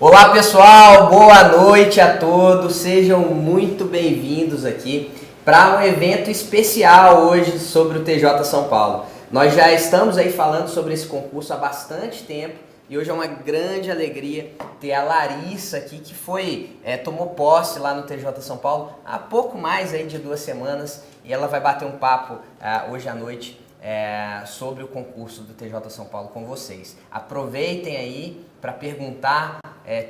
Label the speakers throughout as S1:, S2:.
S1: Olá pessoal, boa noite a todos, sejam muito bem-vindos aqui para um evento especial hoje sobre o TJ São Paulo. Nós já estamos aí falando sobre esse concurso há bastante tempo e hoje é uma grande alegria ter a Larissa aqui que tomou posse lá no TJ São Paulo há pouco mais aí de 2 semanas e ela vai bater um papo hoje à noite sobre o concurso do TJ São Paulo com vocês. Aproveitem aí para perguntar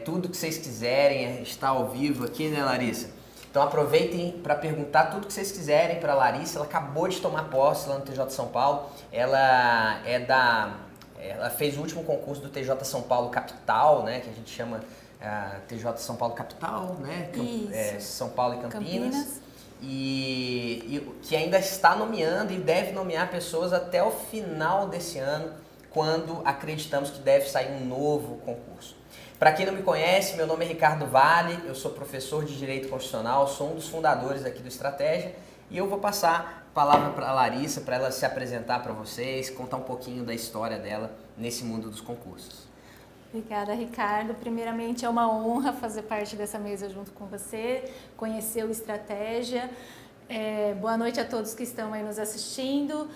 S1: tudo que vocês quiserem, está ao vivo aqui, né, Larissa? Então aproveitem para perguntar tudo que vocês quiserem para a Larissa. Ela acabou de tomar posse lá no TJ São Paulo. Ela fez o último concurso do TJ São Paulo Capital, né, que a gente chama TJ São Paulo Capital, né, São Paulo e Campinas. E que ainda está nomeando e deve nomear pessoas até o final desse ano, quando acreditamos que deve sair um novo concurso. Para quem não me conhece, meu nome é Ricardo Vale, eu sou professor de Direito Constitucional, sou um dos fundadores aqui do Estratégia e eu vou passar a palavra para a Larissa, para ela se apresentar para vocês, contar um pouquinho da história dela nesse mundo dos concursos.
S2: Obrigada, Ricardo. Primeiramente, é uma honra fazer parte dessa mesa junto com você, conhecer o Estratégia. Boa noite a todos que estão aí nos assistindo.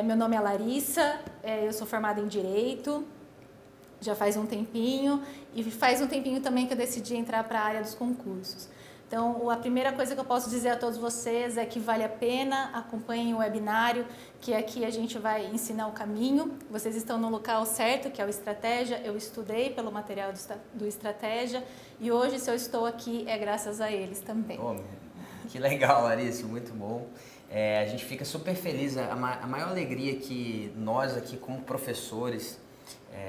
S2: Meu nome é Larissa, eu sou formada em Direito, já faz um tempinho, e faz um tempinho também que eu decidi entrar para a área dos concursos. Então, a primeira coisa que eu posso dizer a todos vocês é que vale a pena, acompanhem o webinário, que aqui a gente vai ensinar o caminho. Vocês estão no local certo, que é o Estratégia. Eu estudei pelo material do Estratégia e hoje, se eu estou aqui, é graças a eles também.
S1: Oh, que legal, Larissa, muito bom. A gente fica super feliz. A maior alegria que nós aqui, como professores,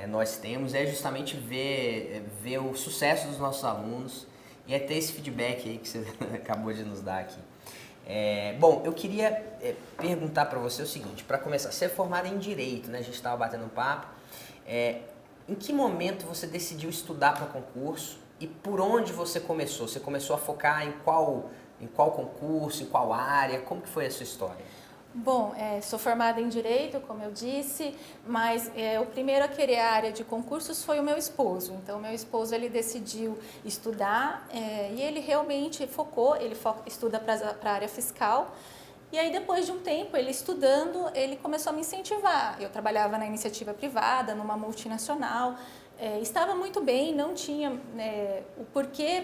S1: nós temos é justamente ver o sucesso dos nossos alunos e ter esse feedback aí que você acabou de nos dar aqui. Bom, eu queria perguntar para você o seguinte, para começar, você é formado em Direito, né? A gente estava batendo um papo. Em que momento você decidiu estudar para concurso e por onde você começou? Você começou a focar em qual concurso, em qual área? Como que foi a sua história?
S2: Bom, sou formada em Direito, como eu disse, mas o primeiro a querer a área de concursos foi o meu esposo. Então, meu esposo ele decidiu estudar e ele realmente focou, estuda para a área fiscal. E aí, depois de um tempo, ele estudando, ele começou a me incentivar. Eu trabalhava na iniciativa privada, numa multinacional, estava muito bem, não tinha o porquê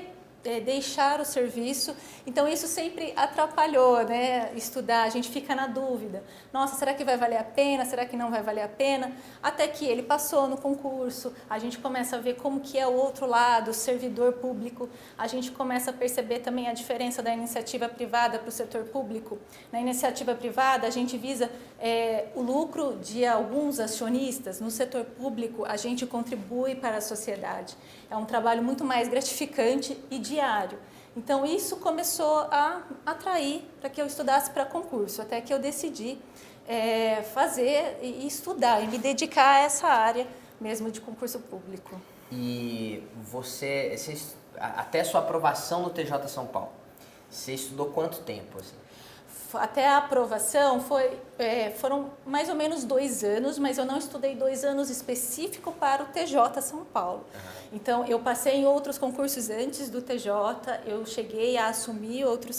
S2: deixar o serviço, então isso sempre atrapalhou, né? Estudar, a gente fica na dúvida, nossa, será que vai valer a pena, será que não vai valer a pena? Até que ele passou no concurso, a gente começa a ver como que é o outro lado, o servidor público, a gente começa a perceber também a diferença da iniciativa privada para o setor público. Na iniciativa privada, a gente visa o lucro de alguns acionistas, no setor público a gente contribui para a sociedade. É um trabalho muito mais gratificante e diário. Então, isso começou a atrair para que eu estudasse para concurso, até que eu decidi fazer e estudar e me dedicar a essa área mesmo de concurso público.
S1: E você até a sua aprovação no TJ São Paulo, você estudou quanto tempo, assim?
S2: Até a aprovação foram mais ou menos 2 anos, mas eu não estudei 2 anos específico para o TJ São Paulo. Uhum. Então, eu passei em outros concursos antes do TJ, eu cheguei a assumir outro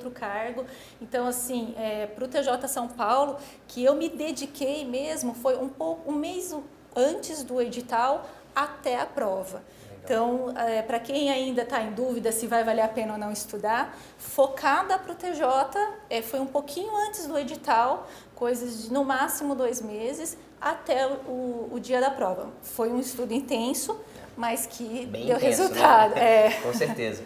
S2: cargo. Então, assim, para o TJ São Paulo, que eu me dediquei mesmo, foi um mês antes do edital até a prova. Então, para quem ainda está em dúvida se vai valer a pena ou não estudar, focada para o TJ, foi um pouquinho antes do edital, coisas de no máximo 2 meses, até o dia da prova. Foi um estudo intenso, mas que
S1: bem
S2: deu
S1: intenso,
S2: resultado.
S1: Né? Com certeza.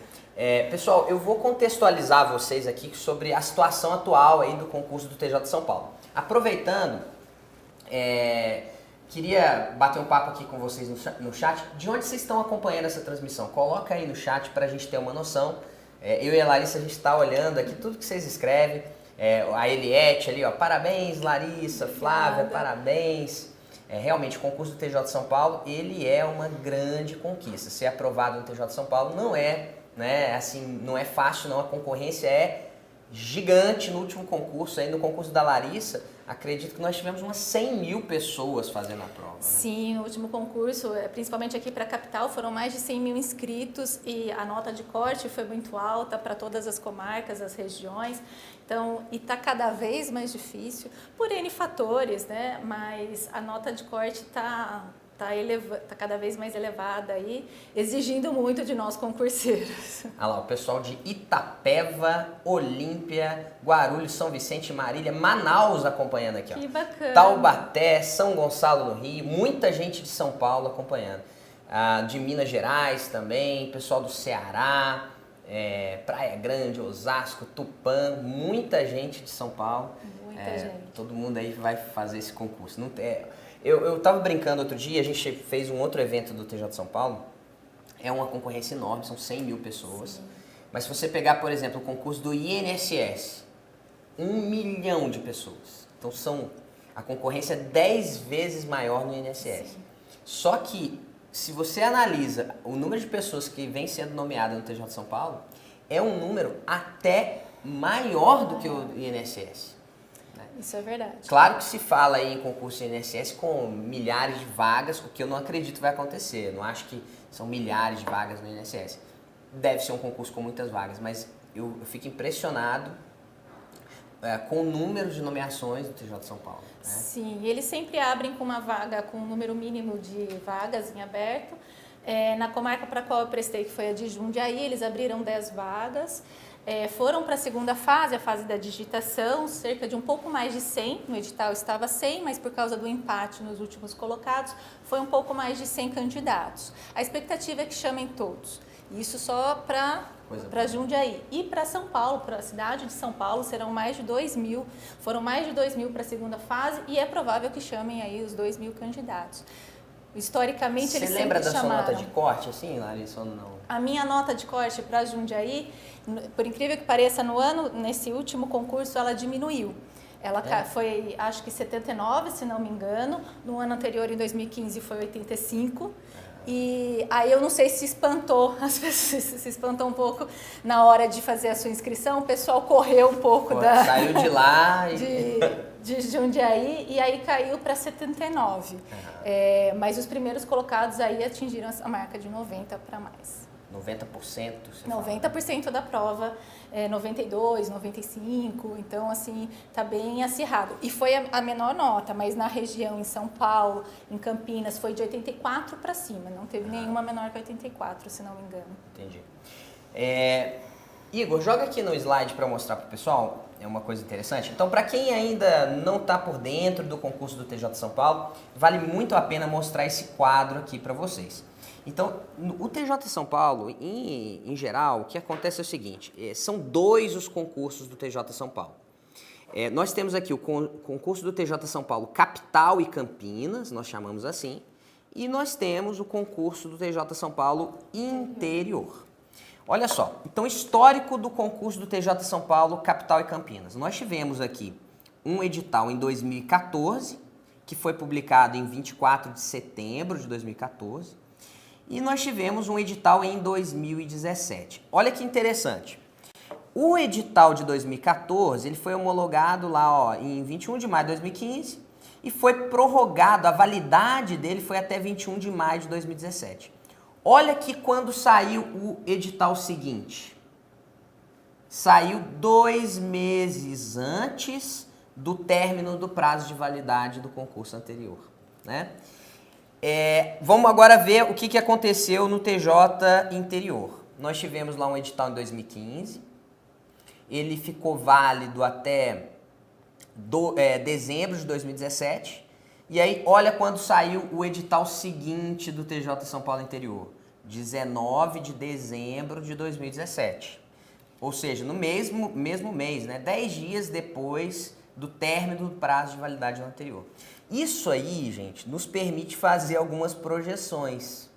S1: Pessoal, eu vou contextualizar vocês aqui sobre a situação atual aí do concurso do TJ de São Paulo. Aproveitando, queria bater um papo aqui com vocês no chat. De onde vocês estão acompanhando essa transmissão? Coloca aí no chat para a gente ter uma noção. Eu e a Larissa, a gente está olhando aqui tudo que vocês escrevem. A Eliette ali, ó, parabéns Larissa, Flávia, parabéns. Realmente, o concurso do TJ de São Paulo, ele é uma grande conquista. Ser aprovado no TJ de São Paulo não não é fácil, não. A concorrência é gigante no último concurso, aí no concurso da Larissa. acredito que nós tivemos umas 100 mil pessoas fazendo a prova. Né?
S2: Sim, o último concurso, principalmente aqui para a capital, foram mais de 100 mil inscritos e a nota de corte foi muito alta para todas as comarcas, as regiões. Então, e está cada vez mais difícil, por N fatores, né? Mas a nota de corte está cada vez mais elevada aí, exigindo muito de nós concurseiros.
S1: Olha lá, o pessoal de Itapeva, Olímpia, Guarulhos, São Vicente, Marília, Manaus acompanhando aqui.
S2: Que
S1: ó.
S2: bacana.
S1: Taubaté, São Gonçalo no Rio, muita gente de São Paulo acompanhando. De Minas Gerais também, pessoal do Ceará, Praia Grande, Osasco, Tupã, muita gente de São Paulo.
S2: Muita gente.
S1: Todo mundo aí vai fazer esse concurso. Não tem... Eu tava brincando outro dia, a gente fez um outro evento do TJ São Paulo, é uma concorrência enorme, são 100 mil pessoas. Sim. Mas se você pegar, por exemplo, o concurso do INSS, 1 milhão de pessoas. Então a concorrência é 10 vezes maior no INSS. Sim. Só que, se você analisa o número de pessoas que vem sendo nomeadas no TJ São Paulo, é um número até maior do que o INSS.
S2: Isso é verdade.
S1: Claro que se fala aí em concurso INSS com milhares de vagas, o que eu não acredito vai acontecer. Eu não acho que são milhares de vagas no INSS. Deve ser um concurso com muitas vagas, mas eu fico impressionado com o número de nomeações do TJ São Paulo. Né?
S2: Sim, eles sempre abrem com uma vaga, com um número mínimo de vagas em aberto. Na comarca para a qual eu prestei, que foi a de Jundiaí, eles abriram 10 vagas. Foram para a segunda fase, a fase da digitação, cerca de um pouco mais de 100, no edital estava 100, mas por causa do empate nos últimos colocados, foi um pouco mais de 100 candidatos. A expectativa é que chamem todos, isso só para Jundiaí. E para São Paulo, para a cidade de São Paulo, serão mais de 2 mil, foram mais de 2 mil para a segunda fase e é provável que chamem aí os 2 mil candidatos. Historicamente, eles sempre chamaram.
S1: Você lembra da sua nota de corte, assim, Larissa, ou não?
S2: A minha nota de corte para Jundiaí, por incrível que pareça, nesse último concurso, ela diminuiu. Ela foi, acho que 79, se não me engano. No ano anterior, em 2015, foi 85. E aí eu não sei se espantou, as pessoas se espantou um pouco na hora de fazer a sua inscrição. O pessoal correu um pouco
S1: saiu de lá
S2: de Jundiaí e aí caiu para 79. Mas os primeiros colocados aí atingiram a marca de 90 para mais.
S1: 90%?
S2: 90% da prova, 92, 95, então assim, tá bem acirrado. E foi a menor nota, mas na região, em São Paulo, em Campinas, foi de 84 para cima, não teve nenhuma menor que 84, se não me engano.
S1: Entendi. Igor, joga aqui no slide para mostrar para o pessoal, é uma coisa interessante. Então, para quem ainda não está por dentro do concurso do TJ São Paulo, vale muito a pena mostrar esse quadro aqui para vocês. Então, o TJ São Paulo, em geral, o que acontece é o seguinte, são 2 os concursos do TJ São Paulo. Nós temos aqui o concurso do TJ São Paulo Capital e Campinas, nós chamamos assim, e nós temos o concurso do TJ São Paulo Interior. Olha só, então histórico do concurso do TJ São Paulo Capital e Campinas. Nós tivemos aqui um edital em 2014, que foi publicado em 24 de setembro de 2014, e nós tivemos um edital em 2017. Olha que interessante. O edital de 2014, ele foi homologado lá em 21 de maio de 2015 e foi prorrogado, a validade dele foi até 21 de maio de 2017. Olha que quando saiu o edital seguinte, saiu 2 meses antes do término do prazo de validade do concurso anterior, né? Vamos agora ver o que aconteceu no TJ Interior. Nós tivemos lá um edital em 2015, ele ficou válido até dezembro de 2017, e aí olha quando saiu o edital seguinte do TJ São Paulo Interior, 19 de dezembro de 2017. Ou seja, no mesmo mês, né? 10 dias depois do término do prazo de validade do anterior. Isso aí, gente, nos permite fazer algumas projeções.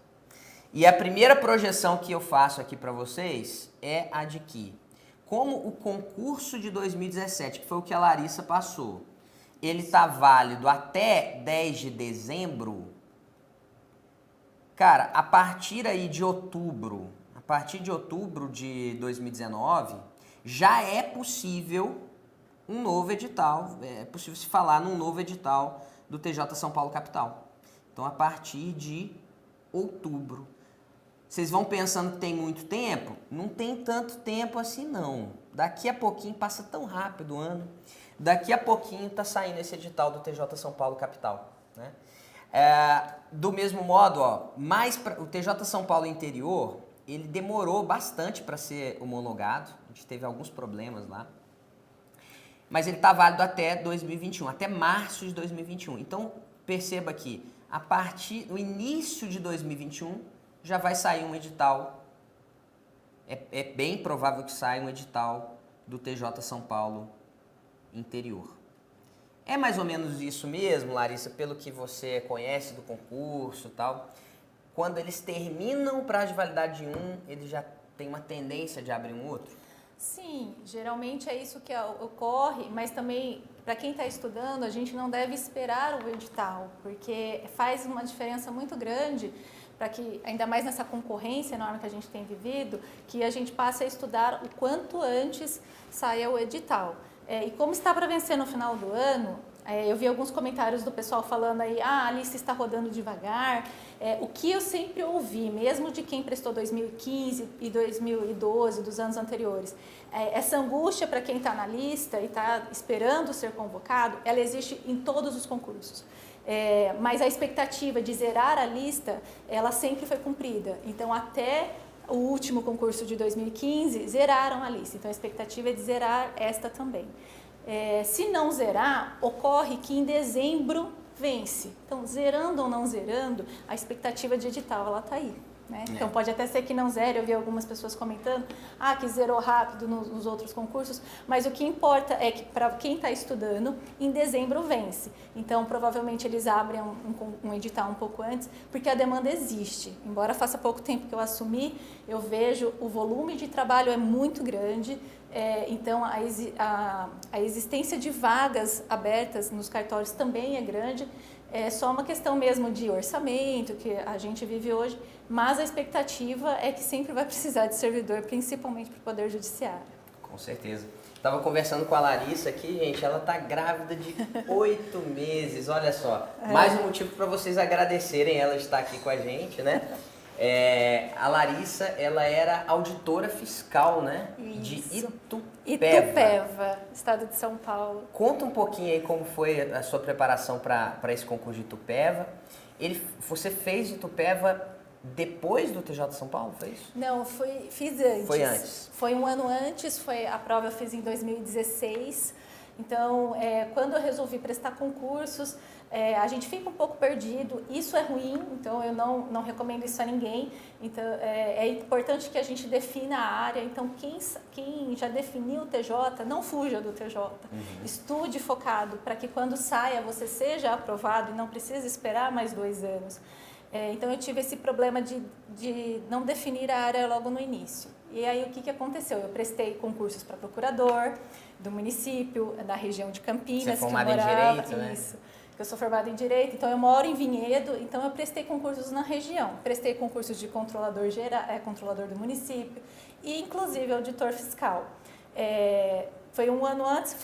S1: E a primeira projeção que eu faço aqui para vocês é a de que, como o concurso de 2017, que foi o que a Larissa passou, ele está válido até 10 de dezembro, cara, a partir aí de outubro, de 2019, já é possível um novo edital, é possível se falar num novo edital do TJ São Paulo Capital. Então, a partir de outubro. Vocês vão pensando que tem muito tempo? Não tem tanto tempo assim, não. Daqui a pouquinho, passa tão rápido o ano, daqui a pouquinho está saindo esse edital do TJ São Paulo Capital, né? Do mesmo modo, ó, o TJ São Paulo Interior, ele demorou bastante para ser homologado, a gente teve alguns problemas lá, mas ele está válido até 2021, até março de 2021. Então, perceba que a partir do início de 2021 já vai sair um edital, é bem provável que saia um edital do TJ São Paulo Interior. É mais ou menos isso mesmo, Larissa, pelo que você conhece do concurso e tal. Quando eles terminam o prazo de validade de um, eles já têm uma tendência de abrir um outro?
S2: Sim, geralmente é isso que ocorre, mas também, para quem está estudando, a gente não deve esperar o edital, porque faz uma diferença muito grande para que, ainda mais nessa concorrência enorme que a gente tem vivido, que a gente passe a estudar o quanto antes saia o edital. E como está para vencer no final do ano, eu vi alguns comentários do pessoal falando aí, a lista está rodando devagar. O que eu sempre ouvi, mesmo de quem prestou 2015 e 2012, dos anos anteriores, essa angústia para quem está na lista e está esperando ser convocado, ela existe em todos os concursos. Mas a expectativa de zerar a lista, ela sempre foi cumprida. Então, até o último concurso de 2015, zeraram a lista. Então, a expectativa é de zerar esta também. Se não zerar, ocorre que em dezembro vence. Então, zerando ou não zerando, a expectativa de edital, ela está aí. Né? Então, pode até ser que não zere, eu vi algumas pessoas comentando, que zerou rápido nos outros concursos, mas o que importa é que, para quem está estudando, em dezembro vence. Então, provavelmente eles abrem um edital um pouco antes, porque a demanda existe. Embora faça pouco tempo que eu assumi, eu vejo o volume de trabalho é muito grande, então a existência de vagas abertas nos cartórios também é grande. É só uma questão mesmo de orçamento que a gente vive hoje, mas a expectativa é que sempre vai precisar de servidor, principalmente para o Poder Judiciário.
S1: Com certeza. Estava conversando com a Larissa aqui, gente, ela está grávida de 8 meses, olha só. Mais um motivo para vocês agradecerem ela estar aqui com a gente, né? A Larissa, ela era auditora fiscal, né?
S2: Isso.
S1: De
S2: Itupeva, estado de São Paulo.
S1: Conta um pouquinho aí como foi a sua preparação para esse concurso de Itupeva. Você fez Itupeva depois do TJ São Paulo, foi isso?
S2: Não, fiz antes.
S1: Foi antes?
S2: Foi um ano antes, a prova eu fiz em 2016. Então, quando eu resolvi prestar concursos, a gente fica um pouco perdido, isso é ruim, então eu não recomendo isso a ninguém. Então, é importante que a gente defina a área, então quem já definiu o TJ, não fuja do TJ. Estude focado para que quando saia você seja aprovado e não precise esperar mais 2 anos. Então eu tive esse problema de não definir a área logo no início. E aí o que aconteceu? Eu prestei concursos para procurador do município, da região de Campinas.
S1: Você é formada
S2: em
S1: Direito, né?
S2: Isso, que eu sou formada em Direito, então eu moro em Vinhedo, então eu prestei concursos na região. Prestei concursos de controlador controlador do município e inclusive auditor fiscal. Foi um ano antes,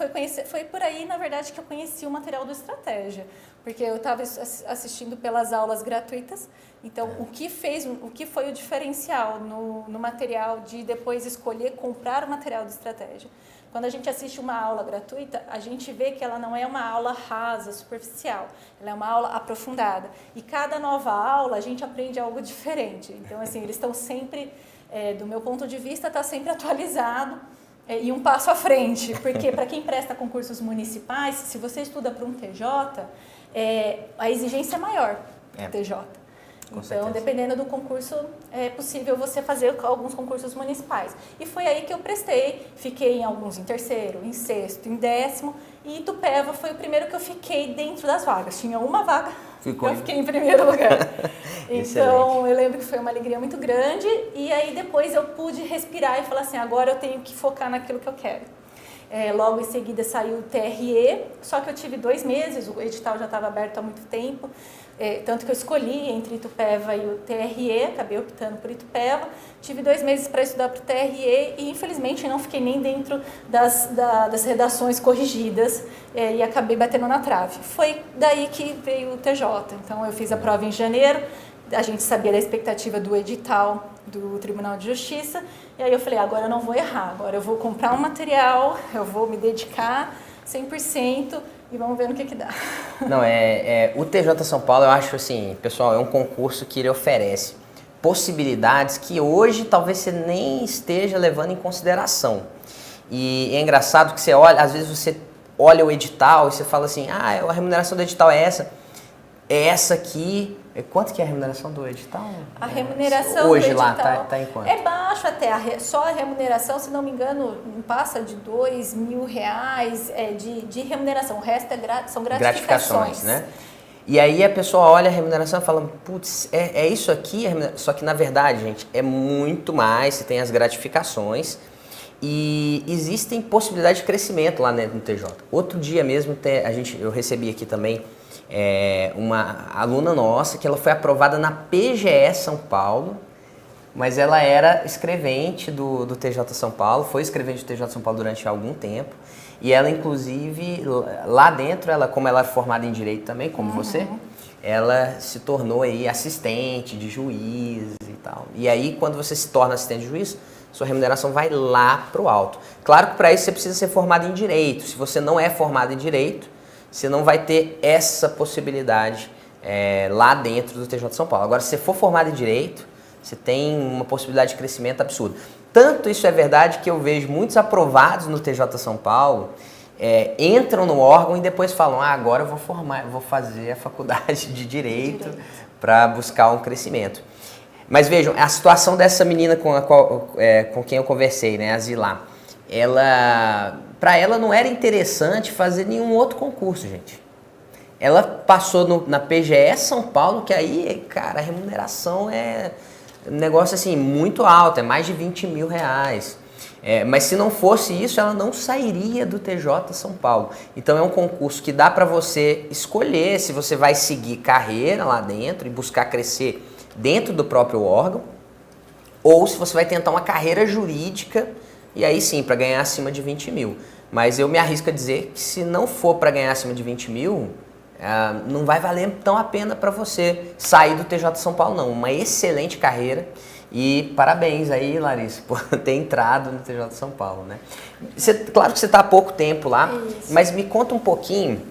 S2: foi por aí, na verdade, que eu conheci o material do Estratégia, porque eu estava assistindo pelas aulas gratuitas, então o que foi o diferencial no material de depois escolher comprar o material do Estratégia? Quando a gente assiste uma aula gratuita, a gente vê que ela não é uma aula rasa, superficial, ela é uma aula aprofundada. E cada nova aula a gente aprende algo diferente. Então, assim, eles estão sempre, do meu ponto de vista, está sempre atualizado e um passo à frente. Porque para quem presta concursos municipais, se você estuda para um TJ, a exigência é maior do TJ. Então, dependendo do concurso, é possível você fazer alguns concursos municipais. E foi aí que eu prestei, fiquei em alguns em 3º, em 6º, em 10º, e Itupeva foi o primeiro que eu fiquei dentro das vagas. Tinha uma vaga, eu fiquei em primeiro lugar. Então, eu lembro que foi uma alegria muito grande, e aí depois eu pude respirar e falar assim, agora eu tenho que focar naquilo que eu quero. Logo em seguida saiu o TRE, só que eu tive 2 meses, o edital já estava aberto há muito tempo, tanto que eu escolhi entre Itupeva e o TRE, acabei optando por Itupeva. Tive 2 meses para estudar para o TRE e, infelizmente, não fiquei nem dentro das redações corrigidas e acabei batendo na trave. Foi daí que veio o TJ. Então, eu fiz a prova em janeiro, a gente sabia da expectativa do edital do Tribunal de Justiça, e aí eu falei, agora eu não vou errar, agora eu vou comprar um material, eu vou me dedicar 100%, e vamos ver no que dá.
S1: Não, o TJ São Paulo, eu acho assim, pessoal, é um concurso que ele oferece possibilidades que hoje talvez você nem esteja levando em consideração. E é engraçado que você olha, às vezes você olha o edital e você fala assim, a remuneração do edital é essa aqui. Quanto que é a remuneração do edital?
S2: A remuneração
S1: hoje
S2: do edital
S1: lá tá em quanto?
S2: É baixo até, só a remuneração, se não me engano, não passa de R$2.000 de remuneração, o resto são gratificações.
S1: Né? E aí a pessoa olha a remuneração e fala, putz, é isso aqui? Só que na verdade, gente, é muito mais, você tem as gratificações e existem possibilidades de crescimento lá dentro do TJ. Outro dia mesmo, eu recebi aqui também uma aluna nossa que ela foi aprovada na PGE São Paulo, mas ela era escrevente do TJ São Paulo, foi escrevente do TJ São Paulo durante algum tempo, e ela inclusive lá dentro, como ela é formada em Direito também, como você, ela se tornou aí assistente de juiz e tal. E aí quando você se torna assistente de juiz, sua remuneração vai lá pro alto. Claro que para isso você precisa ser formado em Direito. Se você não é formado em Direito, você não vai ter essa possibilidade lá dentro do TJ São Paulo. Agora, se você for formado em Direito, você tem uma possibilidade de crescimento absurda. Tanto isso é verdade que eu vejo muitos aprovados no TJ São Paulo, entram no órgão e depois falam, agora eu vou fazer a faculdade de Direito para buscar um crescimento. Mas vejam, a situação dessa menina com quem eu conversei, né, a Zilá, para ela não era interessante fazer nenhum outro concurso, gente. Ela passou na PGE São Paulo, que aí, cara, a remuneração é um negócio assim muito alto, é mais de R$20.000. Mas se não fosse isso, ela não sairia do TJ São Paulo. Então é um concurso que dá para você escolher se você vai seguir carreira lá dentro e buscar crescer dentro do próprio órgão, ou se você vai tentar uma carreira jurídica, e aí sim, para ganhar acima de 20 mil. Mas eu me arrisco a dizer que se não for para ganhar acima de 20 mil, não vai valer tão a pena para você sair do TJ São Paulo, não. Uma excelente carreira e parabéns aí, Larissa, por ter entrado no TJ São Paulo, né? Claro que você está há pouco tempo lá, mas me conta um pouquinho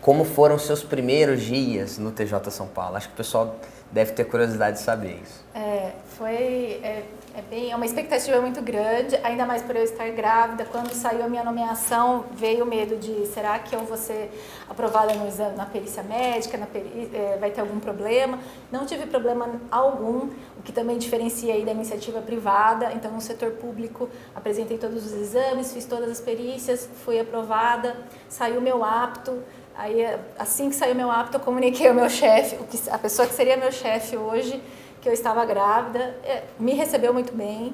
S1: como foram os seus primeiros dias no TJ São Paulo. Acho que o pessoal deve ter curiosidade de saber isso.
S2: É uma expectativa muito grande, ainda mais por eu estar grávida. Quando saiu a minha nomeação, veio o medo de, será que eu vou ser aprovada no exame, na perícia médica, vai ter algum problema? Não tive problema algum, o que também diferencia aí da iniciativa privada. Então, no setor público, apresentei todos os exames, fiz todas as perícias, fui aprovada, saiu meu apto. Aí, assim que saiu meu apto, eu comuniquei ao meu chefe, a pessoa que seria meu chefe hoje, que eu estava grávida, me recebeu muito bem,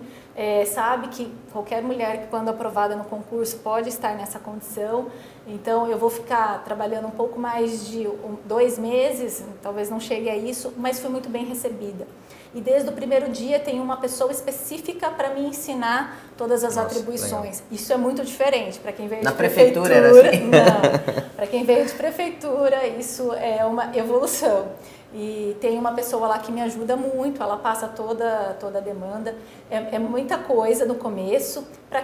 S2: sabe que qualquer mulher que quando aprovada no concurso pode estar nessa condição. Então eu vou ficar trabalhando um pouco mais de 2 meses, talvez não chegue a isso, mas fui muito bem recebida. E desde o primeiro dia tem uma pessoa específica para me ensinar todas as atribuições. Legal. Isso é muito diferente para quem veio de prefeitura.
S1: Na prefeitura era assim?
S2: Não, para quem veio de prefeitura isso é uma evolução. E tem uma pessoa lá que me ajuda muito, ela passa toda a demanda. É muita coisa no começo. Para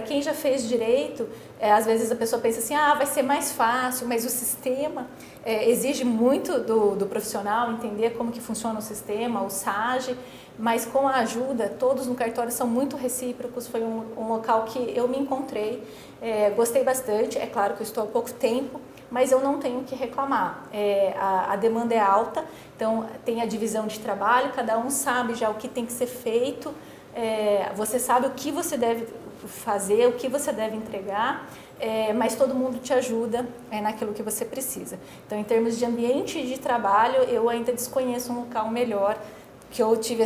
S2: quem já fez direito, às vezes a pessoa pensa assim, vai ser mais fácil, mas o sistema exige muito do profissional entender como que funciona o sistema, o SAGE, mas com a ajuda, todos no cartório são muito recíprocos, foi um local que eu me encontrei, gostei bastante, é claro que eu estou há pouco tempo, mas eu não tenho o que reclamar. A demanda é alta, então tem a divisão de trabalho, cada um sabe já o que tem que ser feito, você sabe o que você deve fazer, o que você deve entregar, mas todo mundo te ajuda naquilo que você precisa. Então, em termos de ambiente de trabalho, eu ainda desconheço um local melhor que eu tive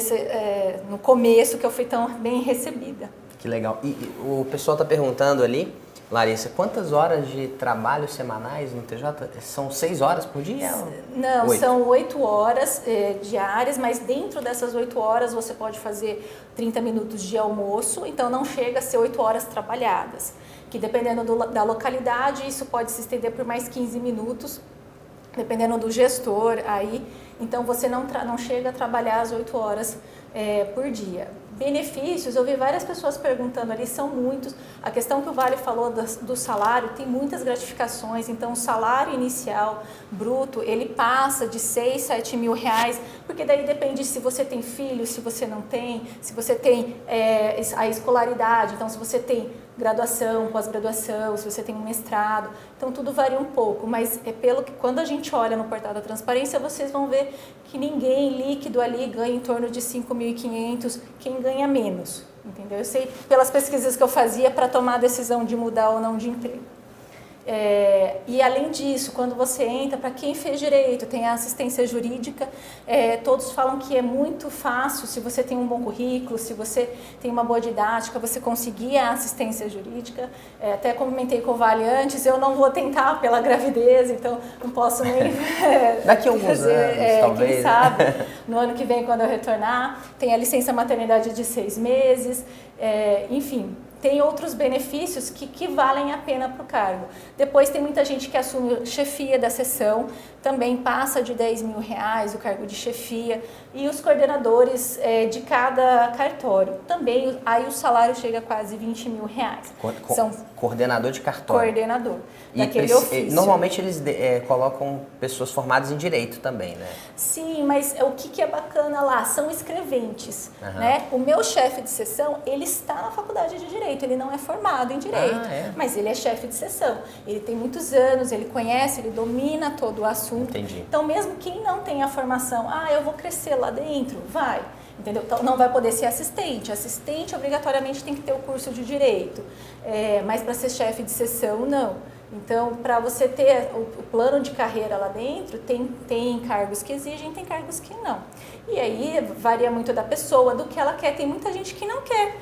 S2: no começo, que eu fui tão bem recebida.
S1: Que legal. E o pessoal está perguntando ali, Larissa, quantas horas de trabalho semanais no TJ? São 6 horas por dia?
S2: Não,
S1: 8.
S2: São 8 horas diárias, mas dentro dessas 8 horas você pode fazer 30 minutos de almoço, então não chega a ser 8 horas trabalhadas. Que dependendo da localidade, isso pode se estender por mais 15 minutos, dependendo do gestor aí. Então você não chega a trabalhar as 8 horas por dia. Benefícios, eu vi várias pessoas perguntando ali, são muitos. A questão que o Vale falou do salário, tem muitas gratificações, então o salário inicial bruto, ele passa de 6, 7 mil reais, porque daí depende se você tem filho, se você não tem, se você tem a escolaridade, então se você tem graduação, pós-graduação, se você tem um mestrado, então tudo varia um pouco, mas pelo que quando a gente olha no portal da transparência, vocês vão ver que ninguém líquido ali ganha em torno de 5.500, quem ganha menos, entendeu? Eu sei pelas pesquisas que eu fazia para tomar a decisão de mudar ou não de emprego. E além disso, quando você entra, para quem fez direito, tem a assistência jurídica, todos falam que é muito fácil, se você tem um bom currículo, se você tem uma boa didática, você conseguir a assistência jurídica. Até comentei com o Vale antes, eu não vou tentar pela gravidez, então não posso nem...
S1: Daqui a alguns anos, talvez.
S2: Quem sabe, no ano que vem, quando eu retornar, tem a licença maternidade de 6 meses, enfim... Tem outros benefícios que valem a pena para o cargo. Depois tem muita gente que assume chefia da seção, também passa de 10 mil reais o cargo de chefia. E os coordenadores de cada cartório, também aí o salário chega a quase 20 mil reais.
S1: São coordenador de cartório.
S2: Coordenador, daquele ofício.
S1: Normalmente eles colocam pessoas formadas em direito também, né?
S2: Sim, mas o que é bacana lá? São escreventes, né? O meu chefe de seção, ele está na faculdade de direito, ele não é formado em direito, mas ele é chefe de seção. Ele tem muitos anos, ele conhece, ele domina todo o assunto.
S1: Entendi.
S2: Então, mesmo quem não tem a formação, eu vou crescer lá dentro, vai. Entendeu? Então, não vai poder ser assistente. Assistente, obrigatoriamente, tem que ter o curso de direito. Mas para ser chefe de seção, não. Então, para você ter o plano de carreira lá dentro, tem cargos que exigem, tem cargos que não. E aí, varia muito da pessoa, do que ela quer. Tem muita gente que não quer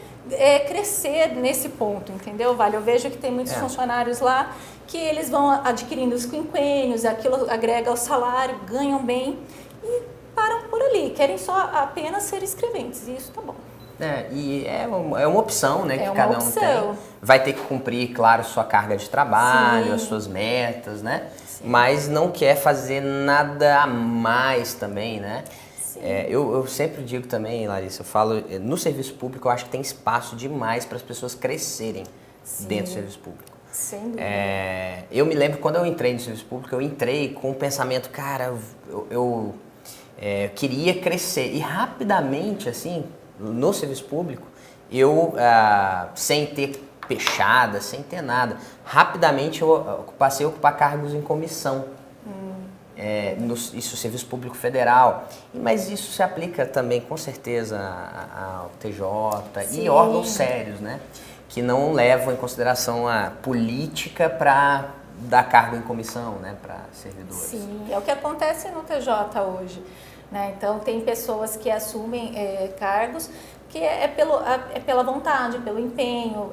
S2: crescer nesse ponto, entendeu, Vale? Eu vejo que tem muitos funcionários lá que eles vão adquirindo os quinquênios, aquilo agrega ao salário, ganham bem e param por ali, querem só apenas ser escreventes, e isso tá bom.
S1: E é uma opção, né, que
S2: uma
S1: cada um
S2: opção.
S1: tem. Vai ter que cumprir, claro, sua carga de trabalho,
S2: Sim.
S1: as suas metas, né?
S2: Sim.
S1: Mas não quer fazer nada a mais também, né? Eu sempre digo também, Larissa, eu falo, no serviço público eu acho que tem espaço demais para as pessoas crescerem dentro do serviço público.
S2: Sem dúvida.
S1: Eu me lembro quando eu entrei no serviço público, eu entrei com o pensamento, cara, eu queria crescer. E rapidamente, assim, no serviço público, eu, sem ter pechada, sem ter nada, rapidamente eu passei a ocupar cargos em comissão. Isso, Serviço Público Federal, mas isso se aplica também com certeza ao TJ. Sim. E órgãos sérios, né? Que não levam em consideração a política para dar cargo em comissão, né? Para servidores.
S2: Sim, é o que acontece no TJ hoje, né? Então tem pessoas que assumem cargos que pela vontade, pelo empenho,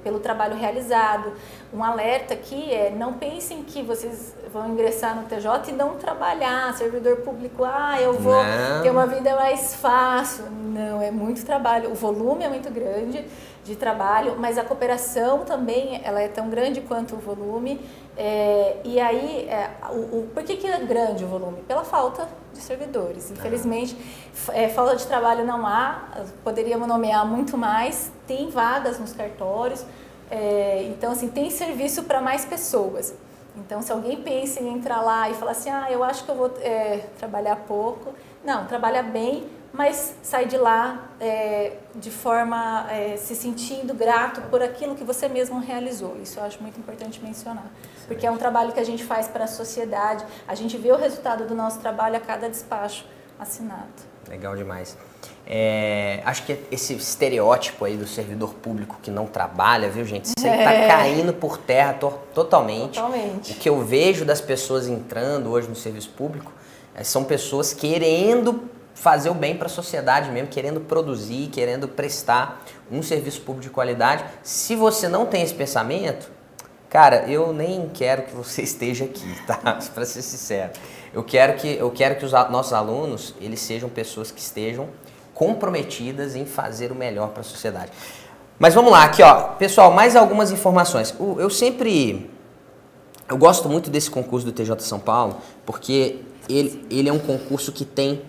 S2: pelo trabalho realizado. Um alerta aqui não pensem que vocês vão ingressar no TJ e não trabalhar, servidor público, eu vou ter uma vida mais fácil. Não, é muito trabalho, o volume é muito grande de trabalho, mas a cooperação também ela é tão grande quanto o volume. E aí, por que é grande o volume? Pela falta de servidores. Infelizmente, falta de trabalho não há, poderíamos nomear muito mais, tem vagas nos cartórios, então assim, tem serviço para mais pessoas. Então, se alguém pensa em entrar lá e falar assim, eu acho que eu vou trabalhar pouco, não, trabalha bem, mas sai de lá de forma se sentindo grato por aquilo que você mesmo realizou. Isso eu acho muito importante mencionar, porque é um trabalho que a gente faz para a sociedade, a gente vê o resultado do nosso trabalho a cada despacho assinado.
S1: Legal demais. Acho que esse estereótipo aí do servidor público que não trabalha, viu, gente? Isso aí tá caindo por terra totalmente.
S2: Totalmente.
S1: O que eu vejo das pessoas entrando hoje no serviço público são pessoas querendo fazer o bem para a sociedade mesmo, querendo produzir, querendo prestar um serviço público de qualidade. Se você não tem esse pensamento, cara, eu nem quero que você esteja aqui, tá? Para ser sincero. Eu quero que os nossos alunos, eles sejam pessoas que estejam comprometidas em fazer o melhor para a sociedade. Mas vamos lá, aqui ó, pessoal, mais algumas informações. Eu gosto muito desse concurso do TJ São Paulo, porque ele é um concurso que tem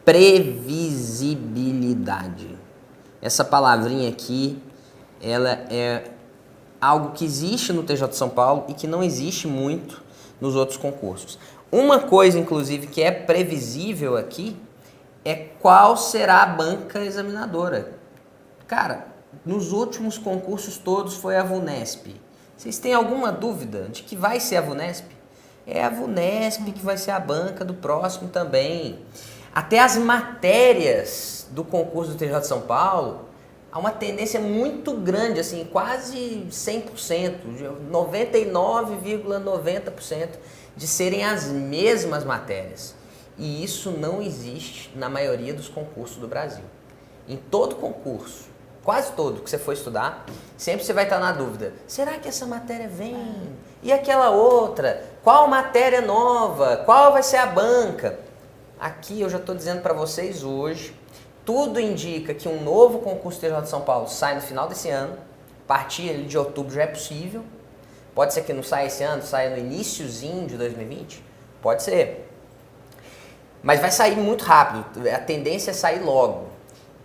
S1: previsibilidade. Essa palavrinha aqui, ela é algo que existe no TJ São Paulo e que não existe muito nos outros concursos. Uma coisa, inclusive, que é previsível aqui é qual será a banca examinadora. Cara, nos últimos concursos todos foi a VUNESP. Vocês têm alguma dúvida de que vai ser a VUNESP? É a VUNESP que vai ser a banca do próximo também. Até as matérias do concurso do TJ São Paulo, há uma tendência muito grande, assim, quase 100%, 99,90% de serem as mesmas matérias. E isso não existe na maioria dos concursos do Brasil. Em todo concurso, quase todo que você for estudar, sempre você vai estar na dúvida. Será que essa matéria vem? E aquela outra? Qual matéria nova? Qual vai ser a banca? Aqui eu já estou dizendo para vocês hoje, tudo indica que um novo concurso TJ de São Paulo sai no final desse ano. A partir ali de outubro já é possível. Pode ser que não saia esse ano, saia no iniciozinho de 2020. Pode ser. Mas vai sair muito rápido. A tendência é sair logo.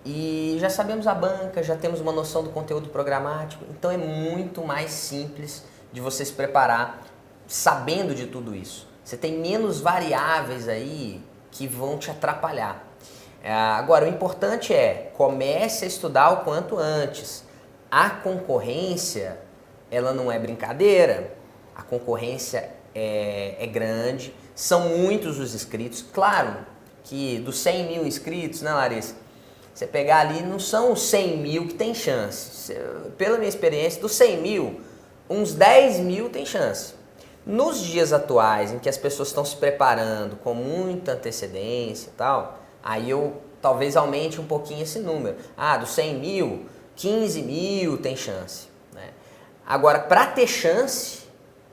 S1: E já sabemos a banca, já temos uma noção do conteúdo programático. Então é muito mais simples de você se preparar sabendo de tudo isso. Você tem menos variáveis aí que vão te atrapalhar. Agora, o importante é, comece a estudar o quanto antes. A concorrência, ela não é brincadeira. A concorrência é grande, são muitos os inscritos. Claro que dos 100 mil inscritos, né, Larissa? Você pegar ali, não são os 100 mil que tem chance. Pela minha experiência, dos 100 mil, uns 10 mil tem chance. Nos dias atuais, em que as pessoas estão se preparando com muita antecedência e tal, aí eu talvez aumente um pouquinho esse número. Dos 100 mil, 15 mil tem chance, né? Agora, para ter chance,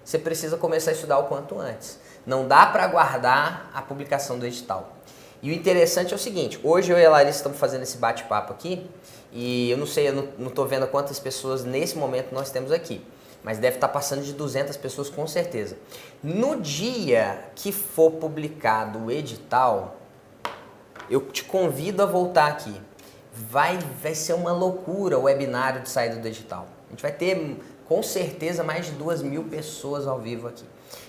S1: você precisa começar a estudar o quanto antes. Não dá para aguardar a publicação do edital. E o interessante é o seguinte, hoje eu e a Larissa estamos fazendo esse bate-papo aqui, e eu não sei, eu não estou vendo quantas pessoas nesse momento nós temos aqui, mas deve estar passando de 200 pessoas com certeza. No dia que for publicado o edital, eu te convido a voltar aqui. Vai ser uma loucura o webinário de saída do edital. A gente vai ter, com certeza, mais de 2.000 pessoas ao vivo aqui.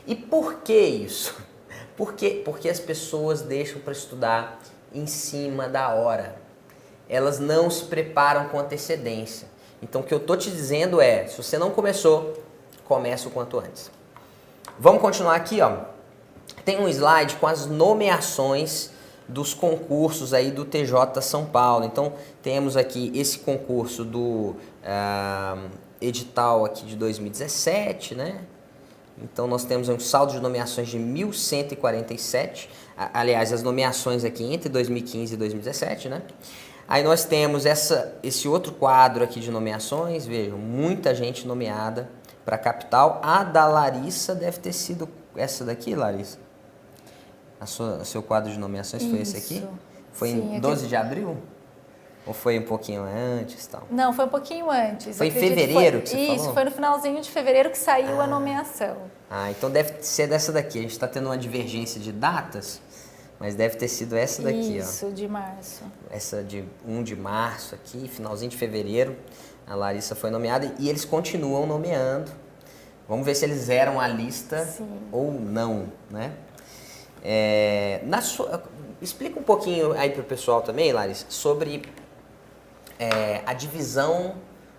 S1: E por que isso? Por quê? Porque as pessoas deixam para estudar em cima da hora. Elas não se preparam com antecedência. Então, o que eu estou te dizendo é, se você não começou, comece o quanto antes. Vamos continuar aqui, ó. Tem um slide com as nomeações dos concursos aí do TJ São Paulo. Então, temos aqui esse concurso do edital aqui de 2017, né? Então, nós temos um saldo de nomeações de 1.147. Aliás, as nomeações aqui entre 2015 e 2017, né? Aí nós temos esse outro quadro aqui de nomeações. Vejam, muita gente nomeada para a capital. A da Larissa deve ter sido essa daqui, Larissa? Seu quadro de nomeações foi esse aqui? Foi em 12 de abril? Ou foi um pouquinho antes e tal?
S2: Não, foi um pouquinho antes.
S1: Foi em fevereiro que você falou?
S2: Isso, foi no finalzinho de fevereiro que saiu a nomeação.
S1: Então deve ser dessa daqui. A gente está tendo uma divergência de datas, mas deve ter sido essa daqui,
S2: Isso,
S1: ó.
S2: de março.
S1: Essa de 1 de março aqui, finalzinho de fevereiro. A Larissa foi nomeada e eles continuam nomeando. Vamos ver se eles zeram a lista ou não, né? Explica um pouquinho aí para o pessoal também, Larissa, sobre a divisão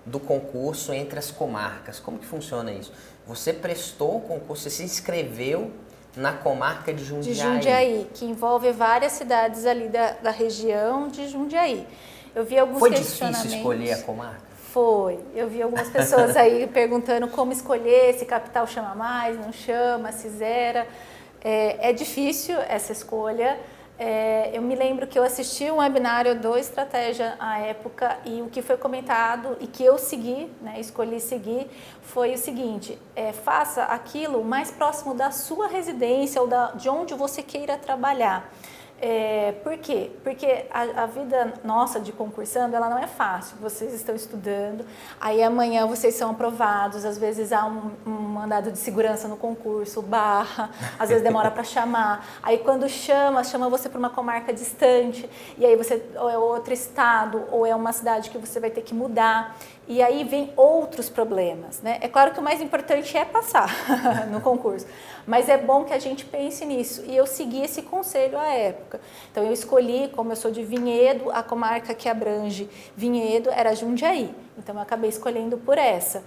S1: do concurso entre as comarcas. Como que funciona isso? Você prestou o concurso, você se inscreveu na comarca de Jundiaí.
S2: De Jundiaí, que envolve várias cidades ali da região de Jundiaí. Eu vi alguns questionamentos.
S1: Foi difícil escolher a comarca?
S2: Foi. Eu vi algumas pessoas aí perguntando como escolher, se capital chama mais, não chama, se zera. É difícil essa escolha. Eu me lembro que eu assisti um webinário do Estratégia à época e o que foi comentado e que eu segui, né, escolhi seguir, foi o seguinte: faça aquilo mais próximo da sua residência ou de onde você queira trabalhar. Por quê? Porque a vida nossa de concursando, ela não é fácil. Vocês estão estudando, aí amanhã vocês são aprovados, às vezes há um mandado de segurança no concurso, barra, às vezes demora para chamar. Aí quando chama você para uma comarca distante, e aí você ou é outro estado, ou é uma cidade que você vai ter que mudar. E aí vem outros problemas, né? É claro que o mais importante é passar no concurso, mas é bom que a gente pense nisso. E eu segui esse conselho à época. Então eu escolhi, como eu sou de Vinhedo, a comarca que abrange Vinhedo era Jundiaí. Então eu acabei escolhendo por essa.